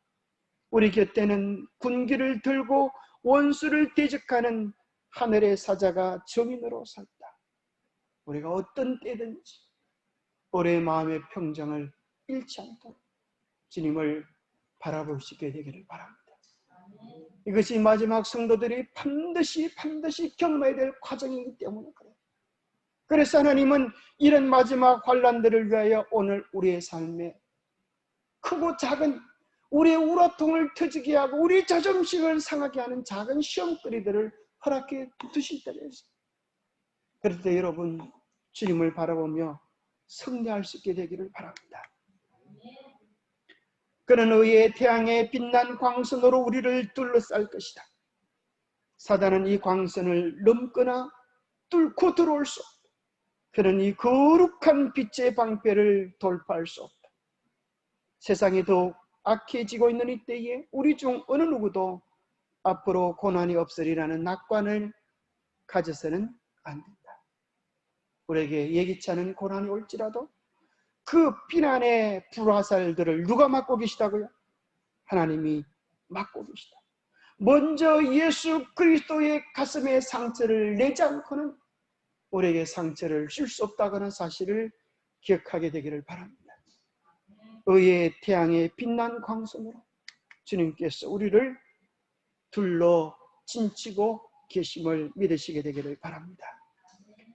우리 곁에는 군기를 들고 원수를 대적하는 하늘의 사자가 정인으로 섰다. 우리가 어떤 때든지 우리의 마음의 평정을 잃지 않도록 주님을 바라볼 수 있게 되기를 바랍니다. 이것이 마지막 성도들이 반드시 경험해야 될 과정이기 때문에 그래요. 그래서 하나님은 이런 마지막 환난들을 위하여 오늘 우리의 삶에 크고 작은 우리의 우라통을 터지게 하고 우리 자존심을 상하게 하는 작은 시험거리들을 허락해 두실 때가 있어요. 그럴 때 여러분 주님을 바라보며 승리할 수 있게 되기를 바랍니다. 그는 의의 태양의 빛난 광선으로 우리를 둘러쌀 것이다. 사단은 이 광선을 넘거나 뚫고 들어올 수 없다. 그는 이 거룩한 빛의 방패를 돌파할 수 없다. 세상이 더욱 악해지고 있는 이때에 우리 중 어느 누구도 앞으로 고난이 없으리라는 낙관을 가져서는 안 된다. 우리에게 예기치 않은 고난이 올지라도 그 비난의 불화살들을 누가 맡고 계시다고요? 하나님이 맡고 계시다. 먼저 예수 그리스도의 가슴에 상처를 내지 않고는 우리에게 상처를 줄 수 없다는 사실을 기억하게 되기를 바랍니다. 의의 태양의 빛난 광선으로 주님께서 우리를 둘러 진치고 계심을 믿으시게 되기를 바랍니다.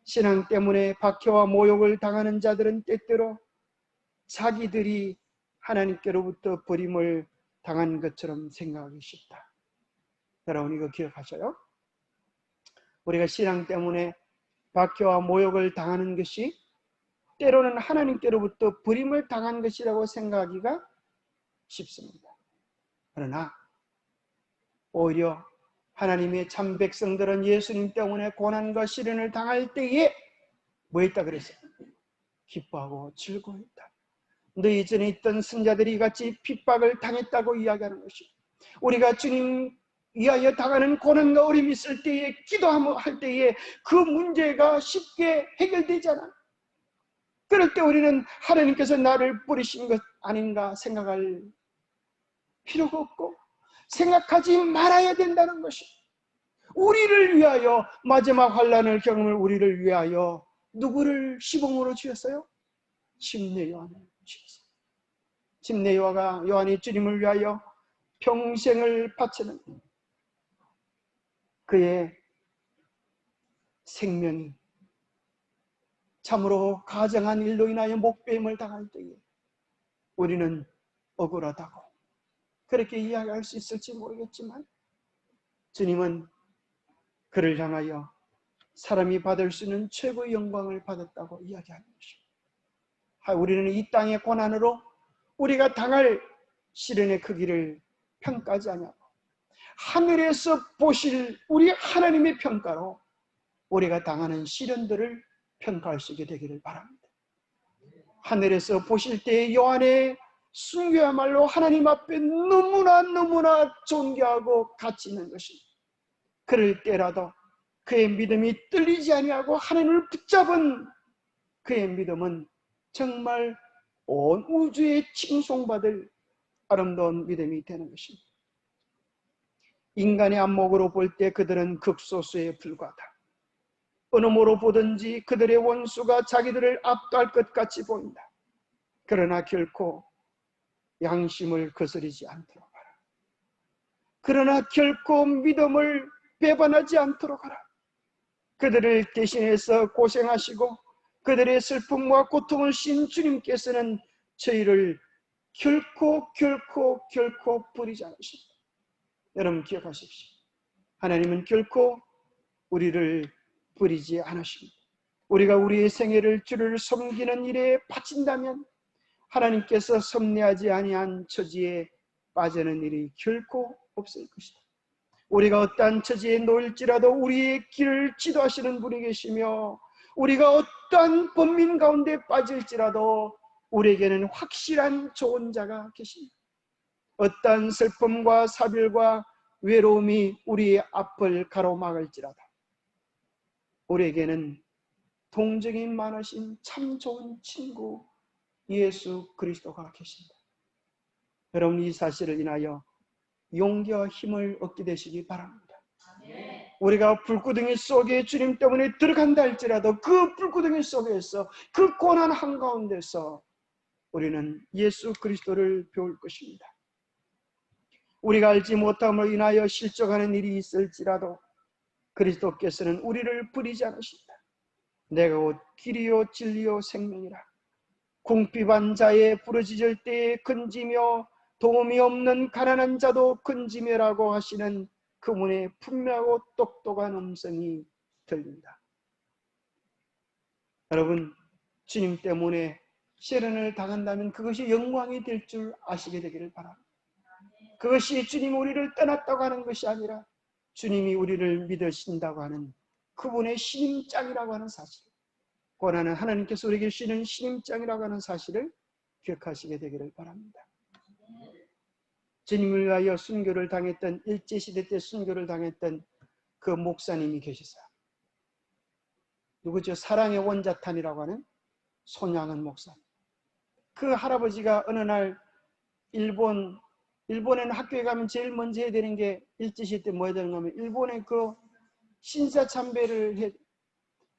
신앙 때문에 박해와 모욕을 당하는 자들은 때때로 자기들이 하나님께로부터 버림을 당한 것처럼 생각하기 쉽다. 여러분 이거 기억하셔요? 우리가 신앙 때문에 박해와 모욕을 당하는 것이 때로는 하나님께로부터 버림을 당한 것이라고 생각하기가 쉽습니다. 그러나 오히려 하나님의 참 백성들은 예수님 때문에 고난과 시련을 당할 때에 뭐 했다 그랬어요? 기뻐하고 즐거워했다. 너희 전에 있던 선자들이 같이 핍박을 당했다고 이야기하는 것이 우리가 주님 위하여 당하는 고난과 어려움이 있을 때에 기도할 때에 그 문제가 쉽게 해결되잖아. 그럴 때 우리는 하나님께서 나를 뿌리신 것 아닌가 생각할 필요가 없고 생각하지 말아야 된다는 것이 우리를 위하여 마지막 환난을 경험을 우리를 위하여 누구를 시범으로 주셨어요? 침례 요한을 주셨어요. 침례 요한이 주님을 위하여 평생을 바치는 그의 생명이 참으로 가정한 일로 인하여 목배임을 당할 때에 우리는 억울하다고 그렇게 이야기할 수 있을지 모르겠지만 주님은 그를 향하여 사람이 받을 수 있는 최고의 영광을 받았다고 이야기하는 것입니다. 우리는 이 땅의 고난으로 우리가 당할 시련의 크기를 평가하지 않냐고 하늘에서 보실 우리 하나님의 평가로 우리가 당하는 시련들을 평가할 수 있게 되기를 바랍니다. 하늘에서 보실 때 요한의 순교야말로 하나님 앞에 너무나 존경하고 가치 있는 것입니다. 그럴 때라도 그의 믿음이 떨리지 아니하고 하나님을 붙잡은 그의 믿음은 정말 온 우주에 칭송받을 아름다운 믿음이 되는 것입니다. 인간의 안목으로 볼 때 그들은 극소수에 불과하다. 어느 모로 보든지 그들의 원수가 자기들을 압도할 것 같이 보인다. 그러나 결코 양심을 거스르지 않도록 하라. 그러나 결코 믿음을 배반하지 않도록 하라. 그들을 대신해서 고생하시고 그들의 슬픔과 고통을 신 주님께서는 저희를 결코 버리지 않으십니다. 여러분 기억하십시오. 하나님은 결코 우리를 버리지 않으십니다. 우리가 우리의 생애를 주를 섬기는 일에 바친다면 하나님께서 섭리하지 아니한 처지에 빠지는 일이 결코 없을 것이다. 우리가 어떠한 처지에 놓일지라도 우리의 길을 지도하시는 분이 계시며, 우리가 어떠한 번민 가운데 빠질지라도 우리에게는 확실한 조언자가 계십니다. 어떠한 슬픔과 사별과 외로움이 우리의 앞을 가로막을지라도 우리에게는 동정이 많으신 참 좋은 친구 예수 그리스도가 계십니다. 여러분, 이 사실을 인하여 용기와 힘을 얻게 되시기 바랍니다. 우리가 불구덩이 속에 주님 때문에 들어간다 할지라도 그 불구덩이 속에서, 그 고난 한가운데서 우리는 예수 그리스도를 배울 것입니다. 우리가 알지 못함으로 인하여 실족하는 일이 있을지라도 그리스도께서는 우리를 버리지 않으신다. 내가 곧 길이요 진리요 생명이라. 궁핍한 자의 부르짖을 때에 근지며 도움이 없는 가난한 자도 근지며라고 하시는 그분의 분명하고 똑똑한 음성이 들린다. 여러분, 주님 때문에 시련을 당한다면 그것이 영광이 될 줄 아시게 되기를 바랍니다. 그것이 주님 우리를 떠났다고 하는 것이 아니라 주님이 우리를 믿으신다고 하는 그분의 신임장이라고 하는 사실, 권하는 하나님께서 우리에게 주시는 신임장이라고 하는 사실을 기억하시게 되기를 바랍니다. 주님을 위하여 순교를 당했던, 일제시대 때 순교를 당했던 그 목사님이 계시사, 누구죠? 사랑의 원자탄이라고 하는 손양은 목사님. 그 할아버지가 어느 날 일본에는 학교에 가면 제일 먼저 해야 되는 게, 일제시대 때 뭐 해야 되는가 하면 일본의 그 신사참배를 해.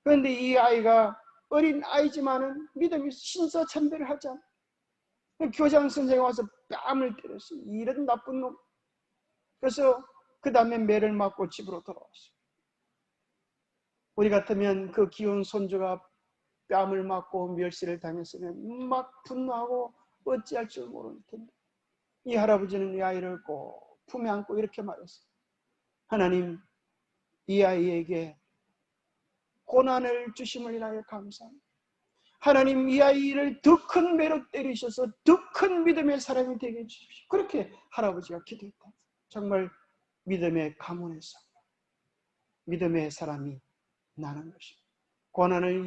그런데 이 아이가 어린 아이지만은 믿음이 신사참배를 하자. 교장 선생이 와서 뺨을 때렸어요. 이런 나쁜 놈. 그래서 그 다음에 매를 맞고 집으로 돌아왔어요. 우리 같으면 그 귀여운 손주가 뺨을 맞고 멸시를 당했으면 막 분노하고 어찌할 줄 모를 텐데, 이 할아버지는 이 아이를 꼭 품에 안고 이렇게 말했어요. 하나님, 이 아이에게 고난을 주심을 인하여 감사합니다. 하나님, 이 아이를 더 큰 매로 때리셔서 더 큰 믿음의 사람이 되게 해주십시오. 그렇게 할아버지가 기도했다. 정말 믿음의 가문에서 믿음의 사람이 나는 것입니다. 고난을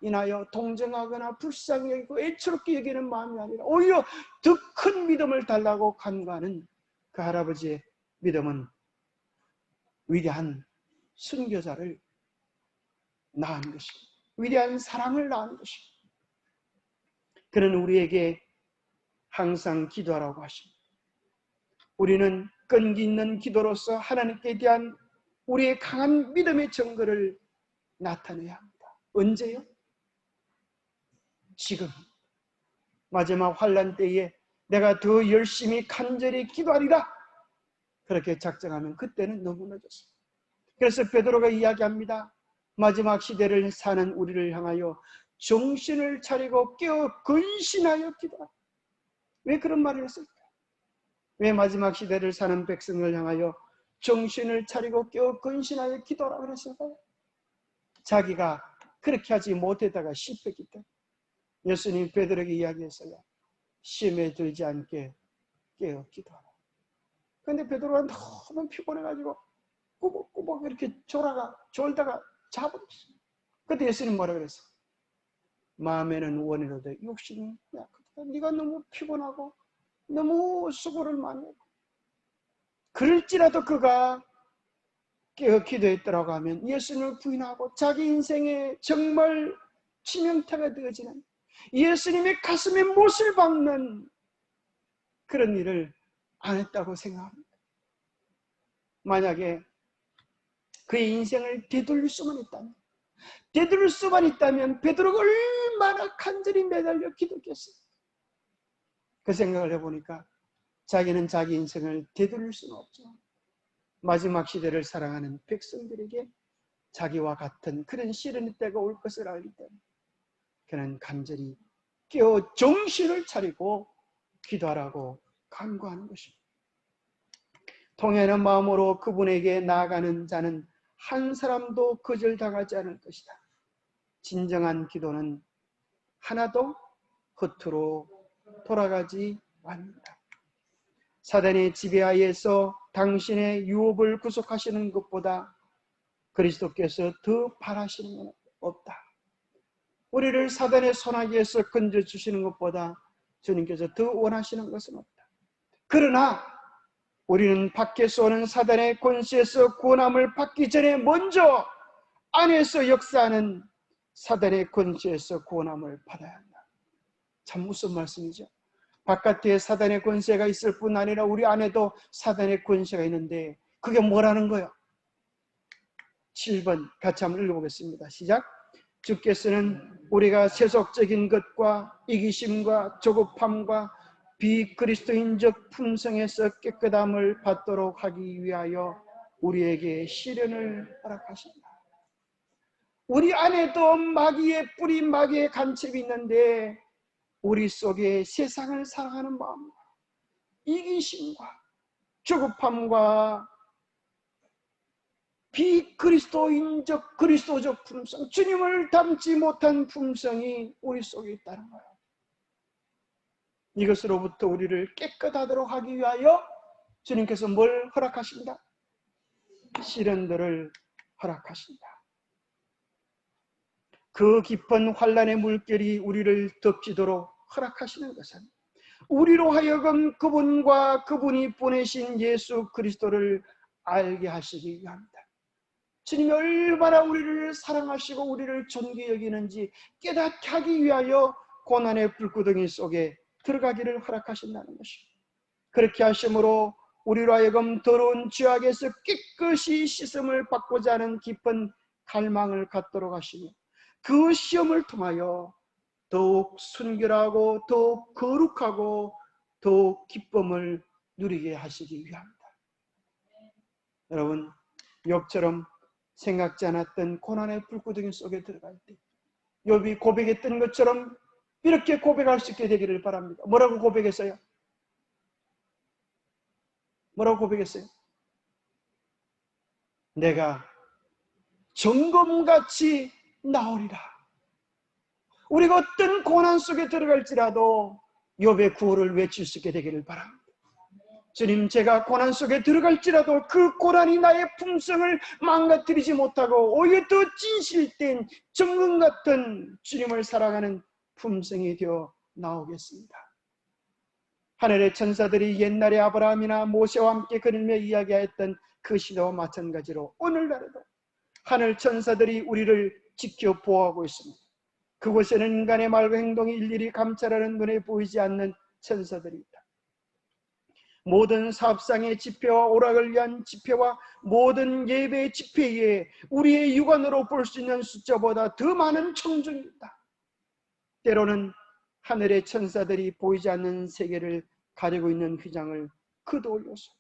인하여 동정하거나 불쌍히 여기고 애처롭게 여기는 마음이 아니라 오히려 더 큰 믿음을 달라고 간구하는 그 할아버지의 믿음은 위대한 순교자를 낳은 것입니다. 위대한 사랑을 낳은 것입니다. 그는 우리에게 항상 기도하라고 하십니다. 우리는 끈기 있는 기도로서 하나님께 대한 우리의 강한 믿음의 증거를 나타내야 합니다. 언제요? 지금. 마지막 환난 때에 내가 더 열심히 간절히 기도하리라, 그렇게 작정하면 그때는 너무 늦었습니다. 그래서 베드로가 이야기합니다. 마지막 시대를 사는 우리를 향하여 정신을 차리고 깨어 근신하여 기도하라. 왜 그런 말을 했을까? 왜 마지막 시대를 사는 백성을 향하여 정신을 차리고 깨어 근신하여 기도하라 그랬을까요? 자기가 그렇게 하지 못했다가 실패했기 때문에. 예수님 베드로에게 이야기했어요. 시험에 들지 않게 깨어 기도하라. 그런데 베드로가 너무 피곤해가지고 꾸벅꾸벅 이렇게 졸다가 자버렸어요. 그때 예수님 뭐라 그랬어요? 마음에는 원이로되 욕심이 약하다. 네가 너무 피곤하고 너무 수고를 많이 하고, 그럴지라도 그가 깨어 기도했더라고 하면 예수님을 부인하고 자기 인생에 정말 치명타가 되어지는, 예수님의 가슴에 못을 박는 그런 일을 안 했다고 생각합니다. 만약에 그의 인생을 되돌릴 수만 있다면 베드로가 얼마나 간절히 매달려 기도했겠어요. 그 생각을 해보니까 자기는 자기 인생을 되돌릴 수는 없죠. 마지막 시대를 사랑하는 백성들에게 자기와 같은 그런 시련의 때가 올 것을 알기 때문에 그는 간절히 깨어 정신을 차리고 기도하라고 간구하는 것입니다. 통회하는 마음으로 그분에게 나아가는 자는 한 사람도 거절당하지 않을 것이다. 진정한 기도는 하나도 겉으로 돌아가지 않는다. 사단의 지배하에서 당신의 유업을 구속하시는 것보다 그리스도께서 더 바라시는 건 없다. 우리를 사단의 손아귀에서 건져주시는 것보다 주님께서 더 원하시는 것은 없다. 그러나 우리는 밖에서 오는 사단의 권세에서 구원함을 받기 전에 먼저 안에서 역사하는 사단의 권세에서 구원함을 받아야 한다. 참 무슨 말씀이죠? 바깥에 사단의 권세가 있을 뿐 아니라 우리 안에도 사단의 권세가 있는데 그게 뭐라는 거예요? 7번 같이 한번 읽어보겠습니다. 시작. 주께서는 우리가 세속적인 것과 이기심과 조급함과 비그리스도인적 품성에서 깨끗함을 받도록 하기 위하여 우리에게 시련을 허락하신다. 우리 안에도 마귀의 뿌리, 마귀의 간첩이 있는데 우리 속에 세상을 사랑하는 마음과 이기심과 조급함과 비그리스도인적 그리스도적 품성, 주님을 닮지 못한 품성이 우리 속에 있다는 거예요. 이것으로부터 우리를 깨끗하도록 하기 위하여 주님께서 뭘 허락하신다? 시련들을 허락하신다. 그 깊은 환난의 물결이 우리를 덮치도록 허락하시는 것은 우리로 하여금 그분과 그분이 보내신 예수 그리스도를 알게 하시기 위함이다. 주님이 얼마나 우리를 사랑하시고 우리를 존귀 여기는지 깨닫게 하기 위하여 고난의 불구덩이 속에 들어가기를 허락하신다는 것입니다. 그렇게 하심으로 우리로 하여금 더러운 죄악에서 깨끗이 씻음을 받고자 하는 깊은 갈망을 갖도록 하시며 그 시험을 통하여 더욱 순결하고 더욱 거룩하고 더욱 기쁨을 누리게 하시기 위함이다. 여러분, 욥처럼 생각지 않았던 고난의 불구덩이 속에 들어갈 때 욥이 고백했던 것처럼 이렇게 고백할 수 있게 되기를 바랍니다. 뭐라고 고백했어요? 뭐라고 고백했어요? 내가 정금같이 나오리라. 우리가 어떤 고난 속에 들어갈지라도 욥의 구호를 외칠 수 있게 되기를 바랍니다. 주님, 제가 고난 속에 들어갈지라도 그 고난이 나의 품성을 망가뜨리지 못하고 오히려 더 진실된 정금 같은 주님을 사랑하는 품성이 되어 나오겠습니다. 하늘의 천사들이 옛날에 아브라함이나 모세와 함께 그리며 이야기하였던 그 시대와 마찬가지로 오늘날에도 하늘 천사들이 우리를 지켜 보호하고 있습니다. 그곳에는 인간의 말과 행동이 일일이 감찰하는 눈에 보이지 않는 천사들이 있다. 모든 사업상의 지표와 오락을 위한 지표와 모든 예배의 지표에 우리의 육안으로 볼 수 있는 숫자보다 더 많은 청중이 있다. 때로는 하늘의 천사들이 보이지 않는 세계를 가리고 있는 휘장을 걷어올려서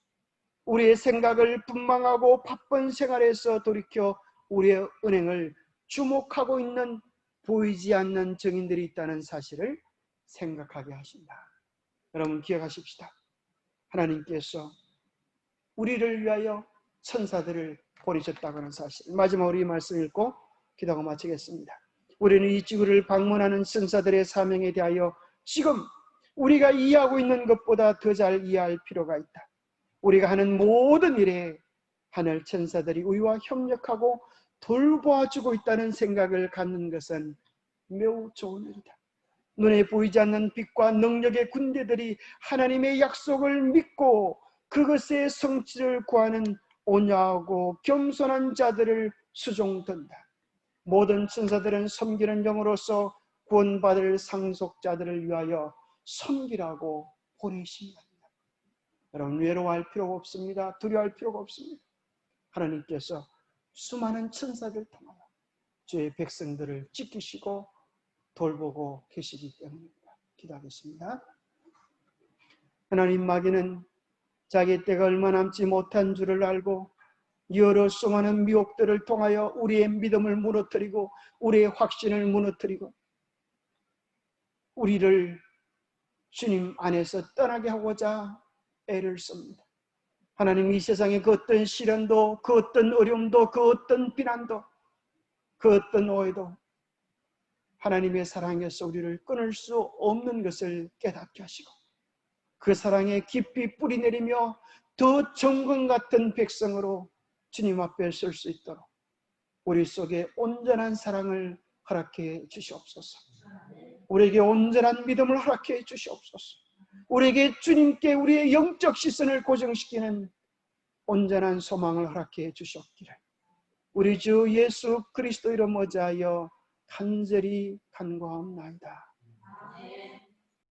우리의 생각을 분망하고 바쁜 생활에서 돌이켜 우리의 은행을 주목하고 있는 보이지 않는 증인들이 있다는 사실을 생각하게 하신다. 여러분 기억하십시다. 하나님께서 우리를 위하여 천사들을 보내셨다고 하는 사실. 마지막으로 이 말씀 읽고 기도하고 마치겠습니다. 우리는 이 지구를 방문하는 천사들의 사명에 대하여 지금 우리가 이해하고 있는 것보다 더 잘 이해할 필요가 있다. 우리가 하는 모든 일에 하늘 천사들이 우리와 협력하고 돌보아주고 있다는 생각을 갖는 것은 매우 좋은 일이다. 눈에 보이지 않는 빛과 능력의 군대들이 하나님의 약속을 믿고 그것의 성취를 구하는 온유하고 겸손한 자들을 수종든다. 모든 천사들은 섬기는 영으로서 구원받을 상속자들을 위하여 섬기라고 보내십니다. 여러분 외로워할 필요가 없습니다. 두려워할 필요가 없습니다. 하나님께서 수많은 천사들 통하여 주의 백성들을 지키시고 돌보고 계시기 때문입니다. 기도하겠습니다. 하나님, 마귀는 자기 때가 얼마 남지 못한 줄을 알고 여러 수많은 미혹들을 통하여 우리의 믿음을 무너뜨리고 우리의 확신을 무너뜨리고 우리를 주님 안에서 떠나게 하고자 애를 씁니다. 하나님, 이 세상의 그 어떤 시련도, 그 어떤 어려움도, 그 어떤 비난도, 그 어떤 오해도 하나님의 사랑에서 우리를 끊을 수 없는 것을 깨닫게 하시고 그 사랑에 깊이 뿌리 내리며 더 정금 같은 백성으로 주님 앞에 설 수 있도록 우리 속에 온전한 사랑을 허락해 주시옵소서. 우리에게 온전한 믿음을 허락해 주시옵소서. 우리에게 주님께 우리의 영적 시선을 고정시키는 온전한 소망을 허락해 주셨기를 우리 주 예수 그리스도 이름 어자하여 간절히 간구하옵나이다.